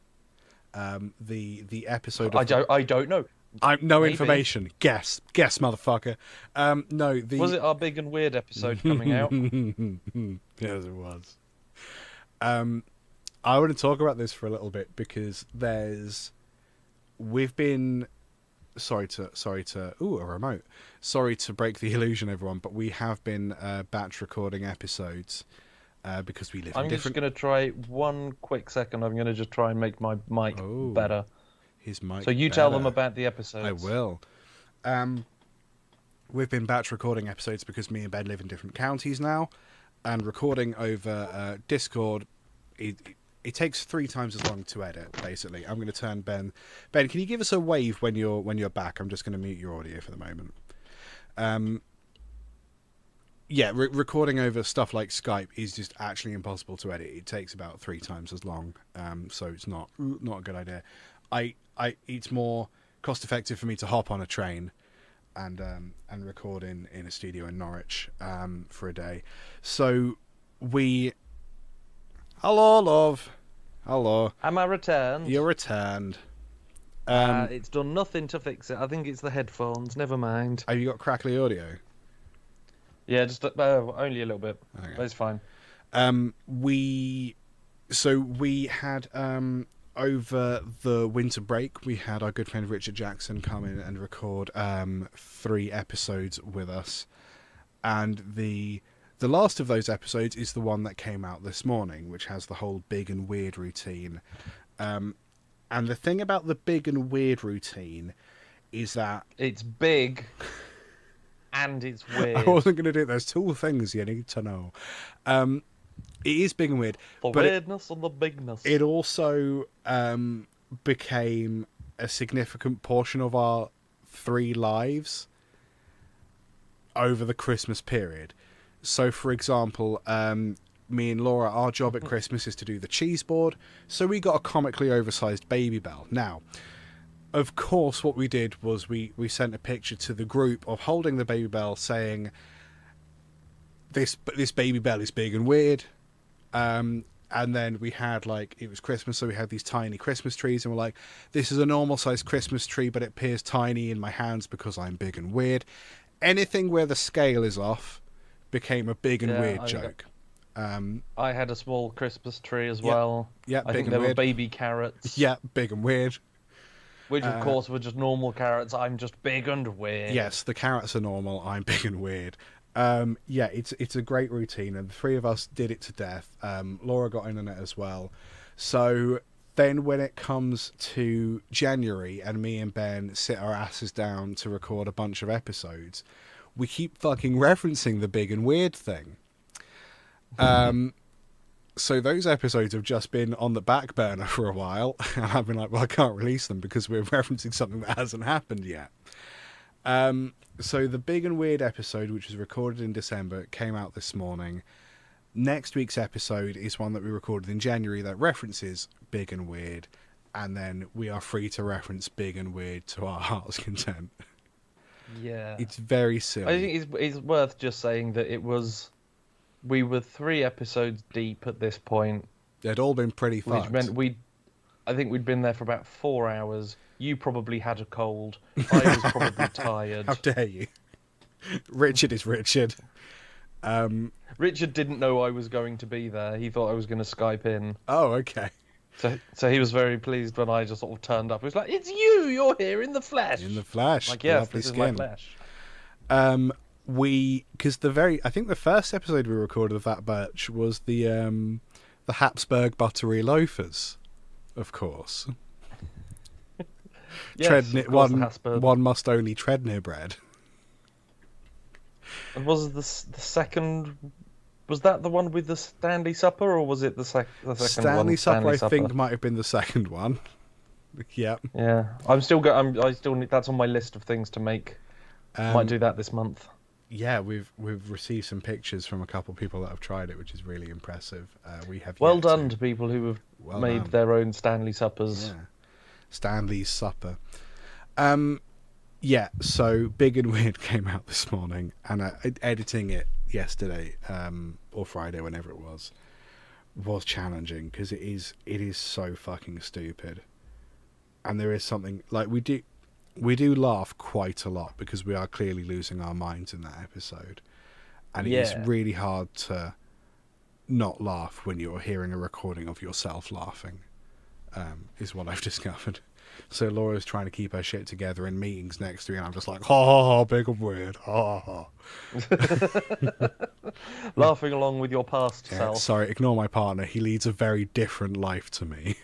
The episode of... I don't know. No Maybe. information. Guess, motherfucker. No, Was it our big and weird episode coming out? Yes, it was. I want to talk about this for a little bit because we've been sorry to a remote. Sorry to break the illusion, everyone, but we have been batch recording episodes because we live in different... I'm just going to try one quick second. I'm going to just try and make my mic better. His mic. So you tell them about the episodes. I will. We've been batch recording episodes because me and Ben live in different counties now, and recording over Discord, it takes 3 times as long to edit. Basically, I'm going to turn Ben. Ben, can you give us a wave when you're back? I'm just going to mute your audio for the moment. Yeah, recording over stuff like Skype is just actually impossible to edit. It takes about 3 times as long, so it's not a good idea. It's more cost effective for me to hop on a train and record in a studio in Norwich for a day. So hello, love. Hello. Am I returned? You're returned. It's done nothing to fix it. I think it's the headphones. Never mind. Have you got crackly audio? Yeah, just only a little bit. Okay. But it's fine. We had over the winter break, we had our good friend Richard Jackson come in and record 3 episodes with us, and the last of those episodes is the one that came out this morning, which has the whole big and weird routine. And the thing about the big and weird routine is that it's big and it's weird. I wasn't going to do it. There's 2 things you need to know. It is big and weird. The but weirdness and the bigness. It also became a significant portion of our 3 lives over the Christmas period. So, for example, me and Laura, our job at Christmas is to do the cheese board. So we got a comically oversized baby bell. Now, of course, what we did was we sent a picture to the group of holding the baby bell saying, this baby bell is big and weird. And then we had, like, it was Christmas, so we had these tiny Christmas trees, and we're like, this is a normal sized Christmas tree, but it appears tiny in my hands because I'm big and weird. Anything where the scale is off became a big and weird joke. I had a small Christmas tree as well. Yeah, I big think and there were weird. baby carrots. Yeah, big and weird. Which, of course, were just normal carrots. I'm just big and weird. Yes, the carrots are normal. I'm big and weird. Yeah, it's a great routine, and the 3 of us did it to death. Laura got in on it as well. So then when it comes to January and me and Ben sit our asses down to record a bunch of episodes, we keep fucking referencing the big and weird thing. So those episodes have just been on the back burner for a while, and I've been like, well, I can't release them because we're referencing something that hasn't happened yet. So the big and weird episode, which was recorded in December, came out this morning. Next week's episode is one that we recorded in January that references big and weird, and then we are free to reference big and weird to our heart's content. Yeah. It's very silly. I think it's worth just saying that we were 3 episodes deep at this point. They'd all been pretty fucked. Which meant I think we'd been there for about 4 hours. You probably had a cold. I was probably tired. How dare you? Richard is Richard. Richard didn't know I was going to be there. He thought I was going to Skype in. Oh, okay. So he was very pleased when I just sort of turned up. He was like, "It's you! You're here in the flesh." In the flesh. Like, yes, lovely this skin. is my flesh. Because I think the first episode we recorded of that batch was the Habsburg buttery loafers, of course. Yes, of course, the one Habsburg. one must only tread near bread. And was the second? Was that the one with the Stanley Supper, or was it the second one? Stanley Supper, Stanley I Supper? think, might have been the second one. Yep. Yeah, I still need. That's on my list of things to make. Might do that this month. Yeah, we've received some pictures from a couple of people that have tried it, which is really impressive. We have Well yet done to people who have made done. their own Stanley Suppers. Yeah. Stanley's Supper. Yeah, so Big and Weird came out this morning, and editing it yesterday, or Friday, whenever it was challenging, because it is so fucking stupid. And there is something, like, we do laugh quite a lot, because we are clearly losing our minds in that episode. And it is really hard to not laugh when you're hearing a recording of yourself laughing, is what I've discovered. So Laura's trying to keep her shit together in meetings next to me, and I'm just like, ha ha ha, Big and Weird, ha ha ha. Laughing along with your past self. Sorry, ignore my partner. He leads a very different life to me.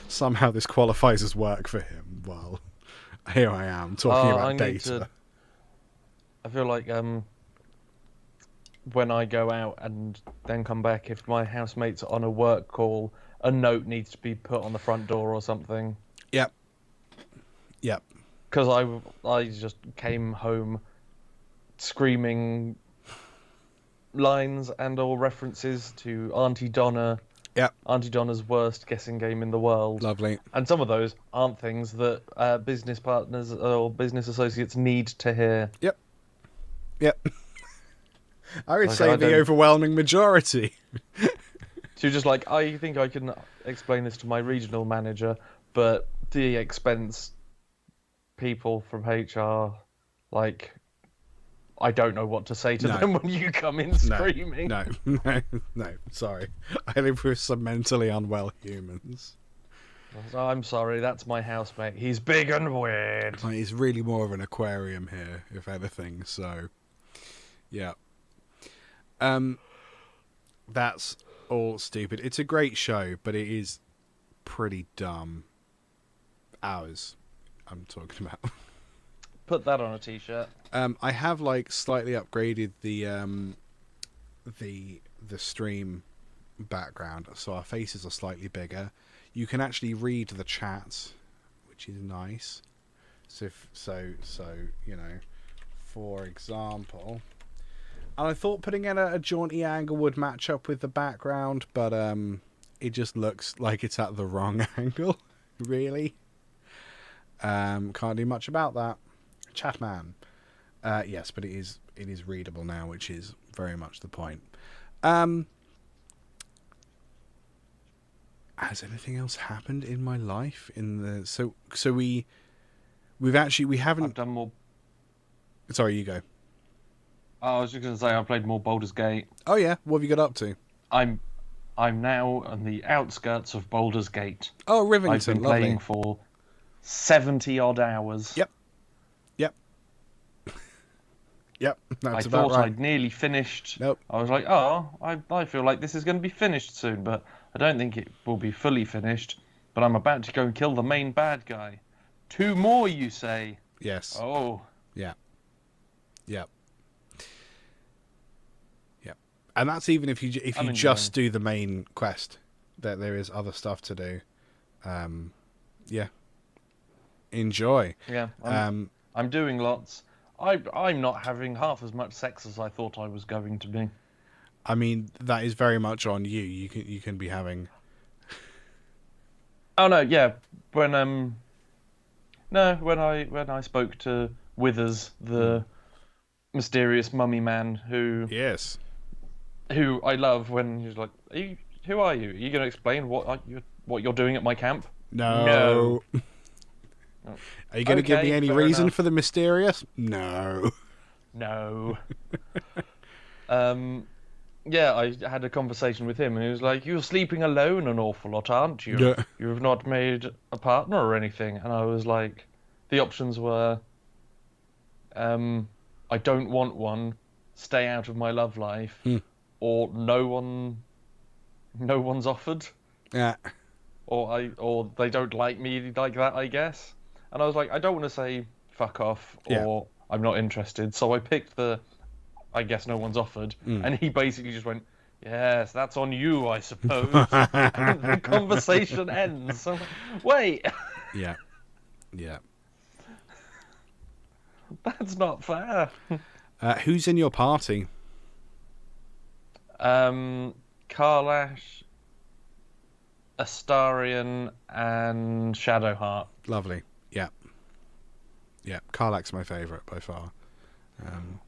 Somehow this qualifies as work for him. Well, here I am talking about data. I feel like when I go out and then come back, if my housemate's on a work call, a note needs to be put on the front door or something. Yep. Because I just came home screaming lines and or references to Auntie Donna. Yep. Auntie Donna's worst guessing game in the world. Lovely. And some of those aren't things that business partners or business associates need to hear. Yep. I would say the overwhelming majority. So you're just like, I think I can explain this to my regional manager, but the expense people from HR, like, I don't know what to say to them when you come in screaming. No, sorry. I live with some mentally unwell humans. I'm sorry, that's my housemate. He's big and weird. He's really more of an aquarium here, if anything, so... Yeah. That's all stupid. It's a great show, but it is pretty dumb. Hours, I'm talking about. Put that on a t-shirt. I have slightly upgraded the stream background, so our faces are slightly bigger. You can actually read the chat, which is nice. So you know, for example. And I thought putting in a jaunty angle would match up with the background, but it just looks like it's at the wrong angle, really. Can't do much about that. Chatman. Yes, but it is readable now, which is very much the point. Has anything else happened in my life so we haven't. I've done more. Sorry, you go. I was just going to say I played more Baldur's Gate. Oh yeah, what have you got up to? I'm now on the outskirts of Baldur's Gate. Oh, Rivington, I've been lovely. playing for 70 odd hours. Yep. That's I about thought right. I'd nearly finished. Nope. I was like, I feel like this is going to be finished soon, but I don't think it will be fully finished. But I'm about to go and kill the main bad guy. 2 more, you say? Yes. Oh. Yeah. And that's even if you just do the main quest. That there is other stuff to do. Yeah. Enjoy. Yeah. I'm doing lots. I'm not having half as much sex as I thought I was going to be. I mean, that is very much on you. You can be having. Oh no, yeah. When I spoke to Withers, the mysterious mummy man who I love, when he's like, who are you? Are you going to explain what you're doing at my camp? No. Are you going to give me any reason for the mysterious? No. yeah, I had a conversation with him, and he was like, "You're sleeping alone an awful lot, aren't you? Yeah. You have not made a partner or anything." And I was like, the options were, I don't want one, stay out of my love life, or no one's offered. Yeah. Or they don't like me like that, I guess. And I was like, I don't want to say fuck off or Yeah. I'm not interested. So I picked the I guess no one's offered. And he basically just went, yes, that's on you, I suppose. And the conversation ends. I'm like, wait. Yeah. Yeah. That's not fair. Who's in your party? Karlash, Astarion, and Shadowheart. Lovely. Yeah. Yeah. Karlak's my favourite by far.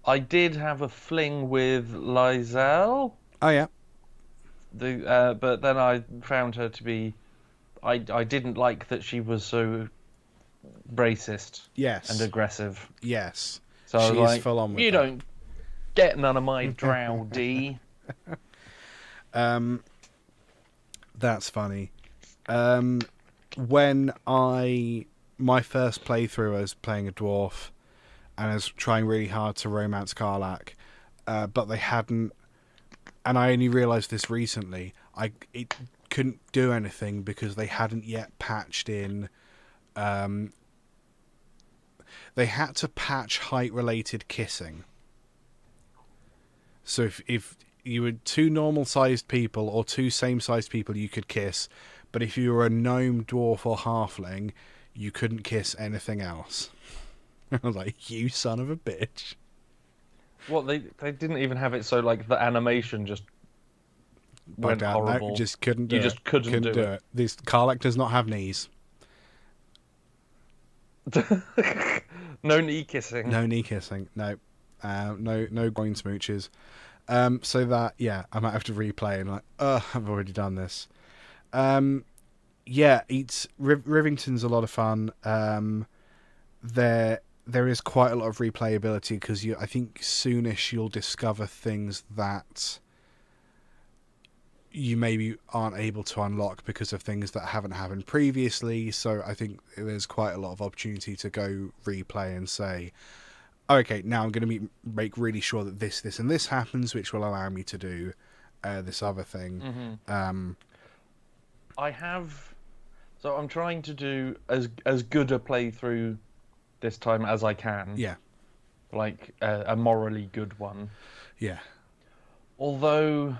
I did have a fling with Lysel. Oh yeah. But then I found her to be. I didn't like that she was so racist. Yes. And aggressive. Yes. So I was She is like, full on with you that. don't get none of my drow, D. That's funny. When my first playthrough, I was playing a dwarf, and I was trying really hard to romance Karlak, but they hadn't, and I only realised this recently. It couldn't do anything because they hadn't yet patched in. They had to patch height-related kissing. So if you were two normal-sized people or two same-sized people, you could kiss. But if you were a gnome, dwarf, or halfling, you couldn't kiss anything else. I was like, you son of a bitch. What, they didn't even have it so, like, the animation just went Bugged out. horrible. No, just couldn't do You it. just couldn't do it. This Karlak does not have knees. No knee kissing. No knee kissing. No. No groin smooches. So that, yeah, I might have to replay and I've already done this. Yeah, it's Rivington's a lot of fun. There is quite a lot of replayability because I think soonish you'll discover things that you maybe aren't able to unlock because of things that haven't happened previously. So I think there's quite a lot of opportunity to go replay and say, okay, now I'm going to make really sure that this, and this happens, which will allow me to do this other thing. Mm-hmm. So I'm trying to do as good a playthrough this time as I can. Yeah. Like a morally good one. Yeah. Although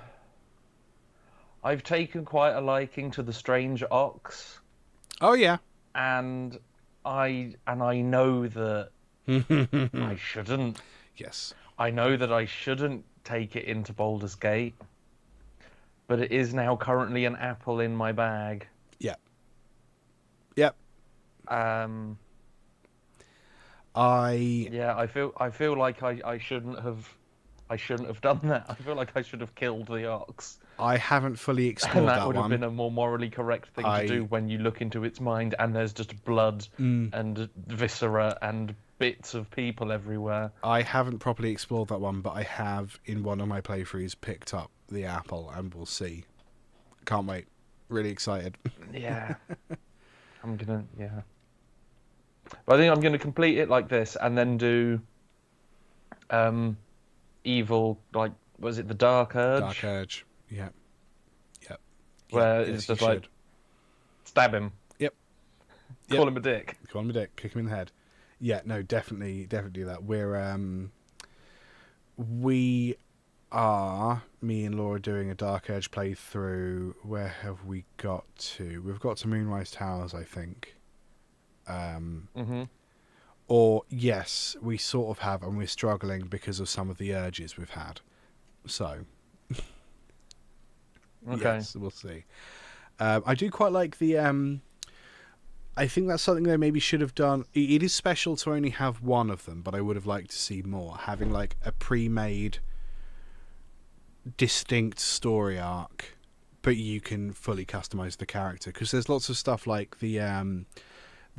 I've taken quite a liking to the strange ox. Oh yeah. And I know that I shouldn't. Yes. I know that I shouldn't take it into Baldur's Gate. But it is now currently an apple in my bag. Yeah. Yep. I feel like I shouldn't have done that. I feel like I should have killed the ox. I haven't fully explored And that that would one. have been a more morally correct thing to do when you look into its mind and there's just blood and viscera and bits of people everywhere. I haven't properly explored that one, but I have in one of my playthroughs picked up the apple, and we'll see. Can't wait. Really excited. Yeah. Yeah. But I think I'm gonna complete it like this and then do evil, like, was it the Dark Urge? Dark Urge. Yeah. Yep. Where Yes, it's you just like should. stab him. Yep. Call him a dick. Call him a dick. Kick him in the head. Yeah, no, definitely do that. We are, me and Laura, doing a Dark Urge playthrough. Where have we got to? We've got to Moonrise Towers, I think. Or, yes, we sort of have, and we're struggling because of some of the urges we've had. So, Okay. yes, we'll see. I do quite like the... I think that's something they maybe should have done. It is special to only have one of them, but I would have liked to see more. Having like a pre-made, distinct story arc, but you can fully customize the character. Because there's lots of stuff like the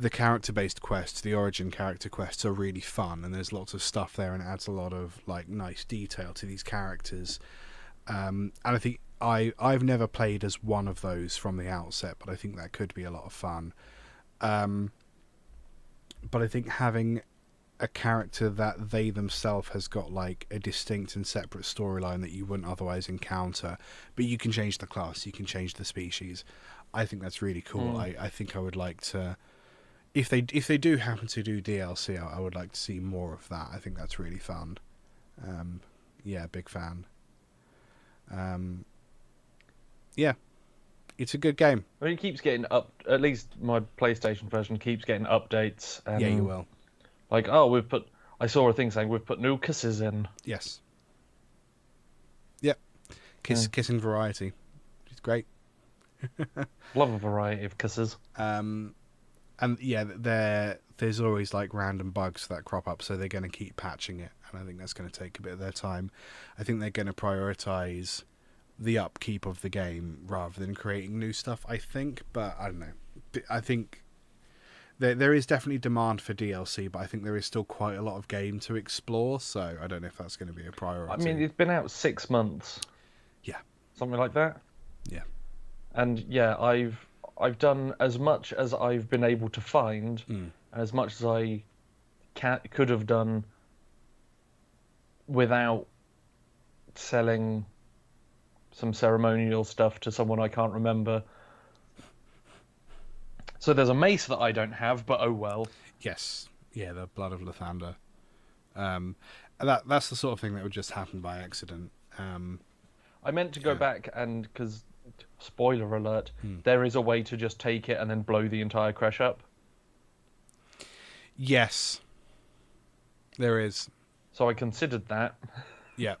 character-based quests, the origin character quests are really fun, and there's lots of stuff there, and it adds a lot of like nice detail to these characters. And I think I've never played as one of those from the outset, but I think that could be a lot of fun. But I think having a character that they themselves has got like a distinct and separate storyline that you wouldn't otherwise encounter, but you can change the class, you can change the species. I think that's really cool. I think I would like to, if they do happen to do DLC, I would like to see more of that. I think that's really fun. Yeah, big fan. Yeah, it's a good game. Well, it keeps getting up. At least my PlayStation version keeps getting updates. And, Yeah, you will. Like, oh, I saw a thing saying we've put new kisses in. Yes. Yep. Kissing variety. It's great. Love a variety of kisses. And yeah, there's always like random bugs that crop up, so they're going to keep patching it, and I think that's going to take a bit of their time. I think they're going to prioritize the upkeep of the game rather than creating new stuff, I think, but I don't know. I think there is definitely demand for DLC, but I think there is still quite a lot of game to explore, so I don't know if that's going to be a priority. I mean, it's been out 6 months. Yeah. Something like that. Yeah. And yeah, I've done as much as I've been able to find, and as much as I could have done without selling some ceremonial stuff to someone I can't remember. So there's a mace that I don't have, but oh well. Yes. Yeah, the Blood of Lathander. That's the sort of thing that would just happen by accident. I meant to go back and, because, spoiler alert, there is a way to just take it and then blow the entire crash up. Yes. There is. So I considered that. Yeah.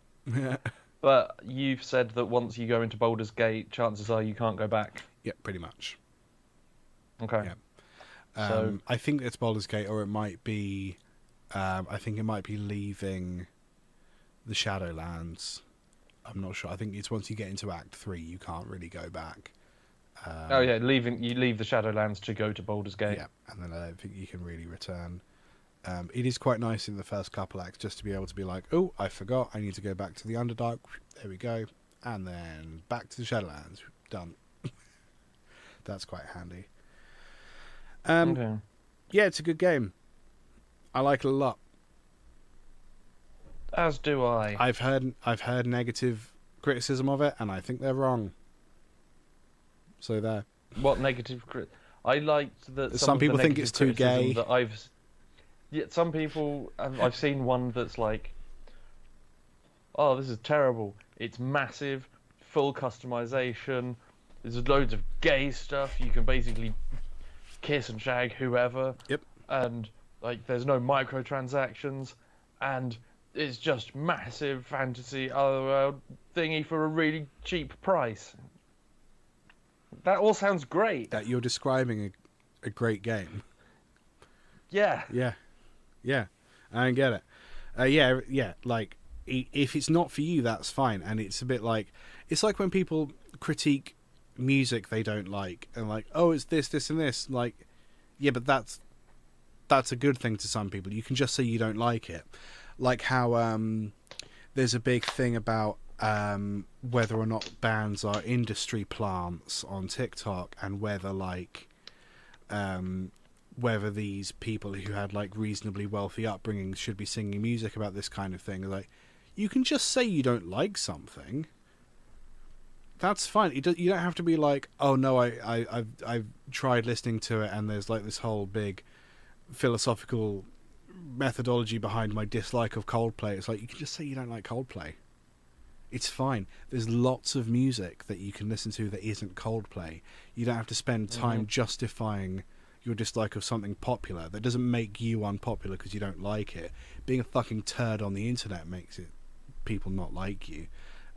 But you've said that once you go into Baldur's Gate, chances are you can't go back. Yeah, pretty much. Okay. Yeah. So I think it's Baldur's Gate, or it might be. I think it might be leaving the Shadowlands. I'm not sure. I think it's once you get into Act 3, you can't really go back. oh yeah, you leave the Shadowlands to go to Baldur's Gate. Yeah, and then I don't think you can really return. It is quite nice in the first couple acts just to be able to be like, oh, I forgot, I need to go back to the Underdark. There we go, and then back to the Shadowlands. Done. That's quite handy. Okay. Yeah, it's a good game. I like it a lot. As do I. I've heard negative criticism of it, and I think they're wrong. So there. What negative I liked that some people think it's too gay. That some people I've seen one that's like, oh, this is terrible. It's massive, full customization. There's loads of gay stuff. You can basically kiss and shag whoever. Yep. And like, there's no microtransactions, and it's just massive fantasy otherworld thingy for a really cheap price. That all sounds great. That you're describing a great game. Yeah. Yeah. Yeah. I get it. Yeah. Like, if it's not for you, that's fine. And it's a bit like, it's like when people critique music they don't like, and like, oh, it's this, and this. Like, yeah, but that's a good thing to some people. You can just say you don't like it. Like how there's a big thing about whether or not bands are industry plants on TikTok, and whether like whether these people who had like reasonably wealthy upbringings should be singing music about this kind of thing. Like, you can just say you don't like something. That's fine. You don't have to be like, oh no, I've tried listening to it, and there's like this whole big philosophical methodology behind my dislike of Coldplay. It's like, you can just say you don't like Coldplay. It's fine. There's lots of music that you can listen to that isn't Coldplay. You don't have to spend time justifying your dislike of something popular. That doesn't make you unpopular because you don't like it. Being a fucking turd on the internet makes it people not like you.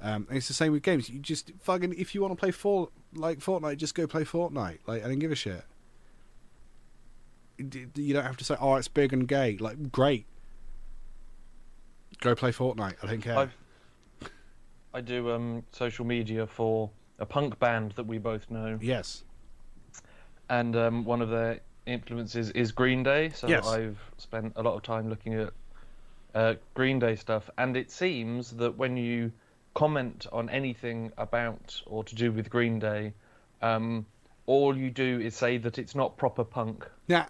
And it's the same with games. You just fucking, if you want to play Fortnite, just go play Fortnite. Like, I don't give a shit. You don't have to say, oh, it's big and gay. Like, great. Go play Fortnite. I don't care. I do social media for a punk band that we both know. Yes. And one of their influences is Green Day. So yes. I've spent a lot of time looking at Green Day stuff. And it seems that when you comment on anything about or to do with Green Day, all you do is say that it's not proper punk. Yeah.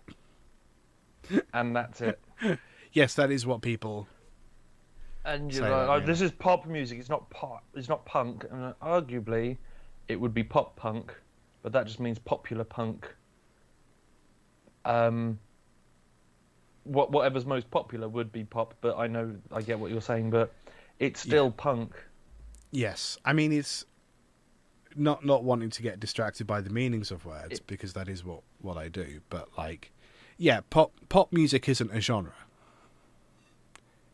And that's it. Yes, that is what people. And say you're that, like, yeah. this is pop music. It's not pop. It's not punk. And arguably, it would be pop punk, but that just means popular punk. Whatever's most popular would be pop, but I get what you're saying, but it's still punk. Yes, I mean it's not wanting to get distracted by the meanings of words because that is what I do. But like, yeah, pop music isn't a genre.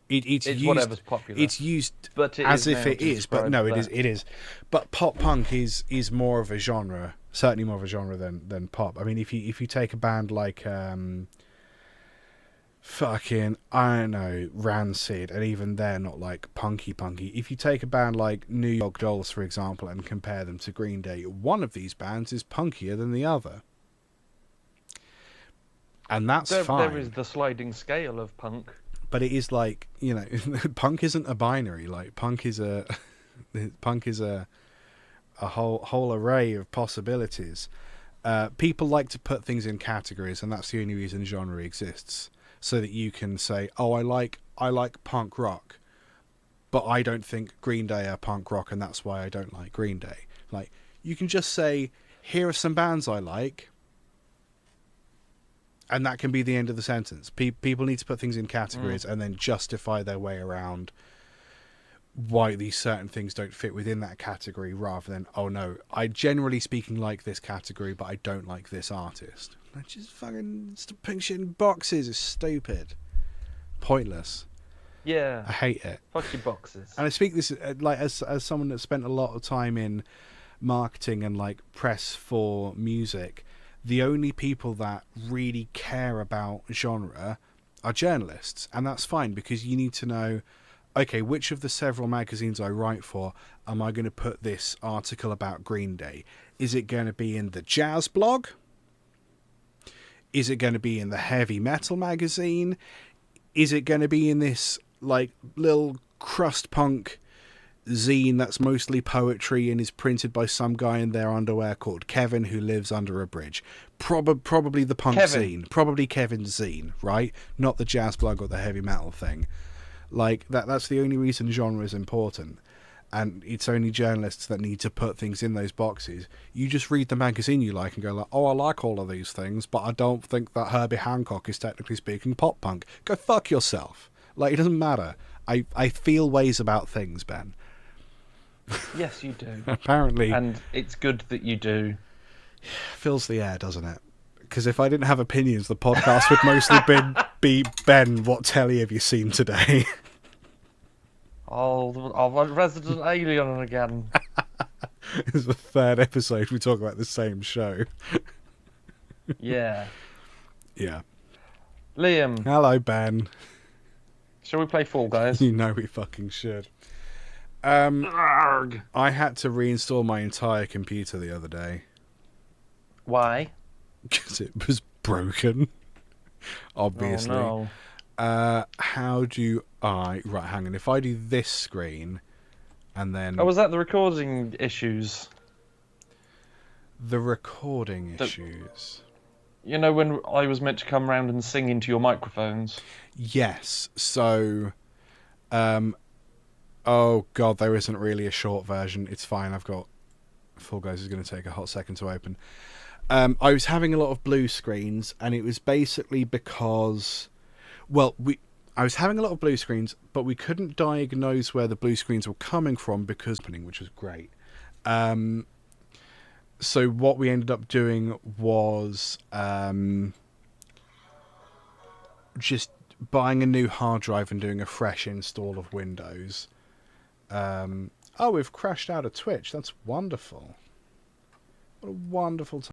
It's used, whatever's popular. It's used But it as is if now it to is, but describe no, it that. is. It is. But pop punk is more of a genre, certainly more of a genre than pop. I mean, if you take a band like fucking, I don't know, Rancid, and even they're not like punky. If you take a band like New York Dolls, for example, and compare them to Green Day, one of these bands is punkier than the other. And that's fine. There is the sliding scale of punk. But it is like, you know, punk isn't a binary. Like punk is a whole array of possibilities. People like to put things in categories, and that's the only reason genre exists, so that you can say, "Oh, I like punk rock, but I don't think Green Day are punk rock, and that's why I don't like Green Day." Like you can just say, "Here are some bands I like." And that can be the end of the sentence. People need to put things in categories and then justify their way around why these certain things don't fit within that category, rather than, oh no, I generally speaking like this category, but I don't like this artist. Like, just fucking putting shit in boxes is stupid. Pointless. Yeah. I hate it. Fuck your boxes. And I speak this like as someone that spent a lot of time in marketing and like press for music. The only people that really care about genre are journalists, and that's fine because you need to know, okay, which of the several magazines I write for am I going to put this article about Green Day? Is it going to be in the jazz blog? Is it going to be in the heavy metal magazine? Is it going to be in this like little crust punk zine that's mostly poetry and is printed by some guy in their underwear called Kevin who lives under a bridge? Probably the punk zine. Probably Kevin's zine, right? Not the jazz blog or the heavy metal thing. Like that's the only reason genre is important. And it's only journalists that need to put things in those boxes. You just read the magazine you like and go like, oh, I like all of these things, but I don't think that Herbie Hancock is technically speaking pop punk. Go fuck yourself. Like, it doesn't matter. I feel ways about things, Ben. Yes, you do. Apparently. And it's good that you do. Fills the air, doesn't it? Because if I didn't have opinions, the podcast would mostly be Ben, what telly have you seen today? Oh, Resident Alien again. This is the third episode we talk about the same show. Yeah. Yeah. Liam. Hello, Ben. Shall we play Fall Guys? You know we fucking should. Arrgh. I had to reinstall my entire computer the other day. Why? Because it was broken. Obviously. Oh, no. How do I... Right, hang on. If I do this screen and then... Oh, was that the recording issues? The recording issues. You know when I was meant to come round and sing into your microphones? Yes. So... oh, God, there isn't really a short version. It's fine. I've got... Fall Guys is going to take a hot second to open. I was having a lot of blue screens, and it was basically because... Well, I was having a lot of blue screens, but we couldn't diagnose where the blue screens were coming from because which was great. So what we ended up doing was just buying a new hard drive and doing a fresh install of Windows. Oh, we've crashed out of Twitch. That's wonderful. What a wonderful time.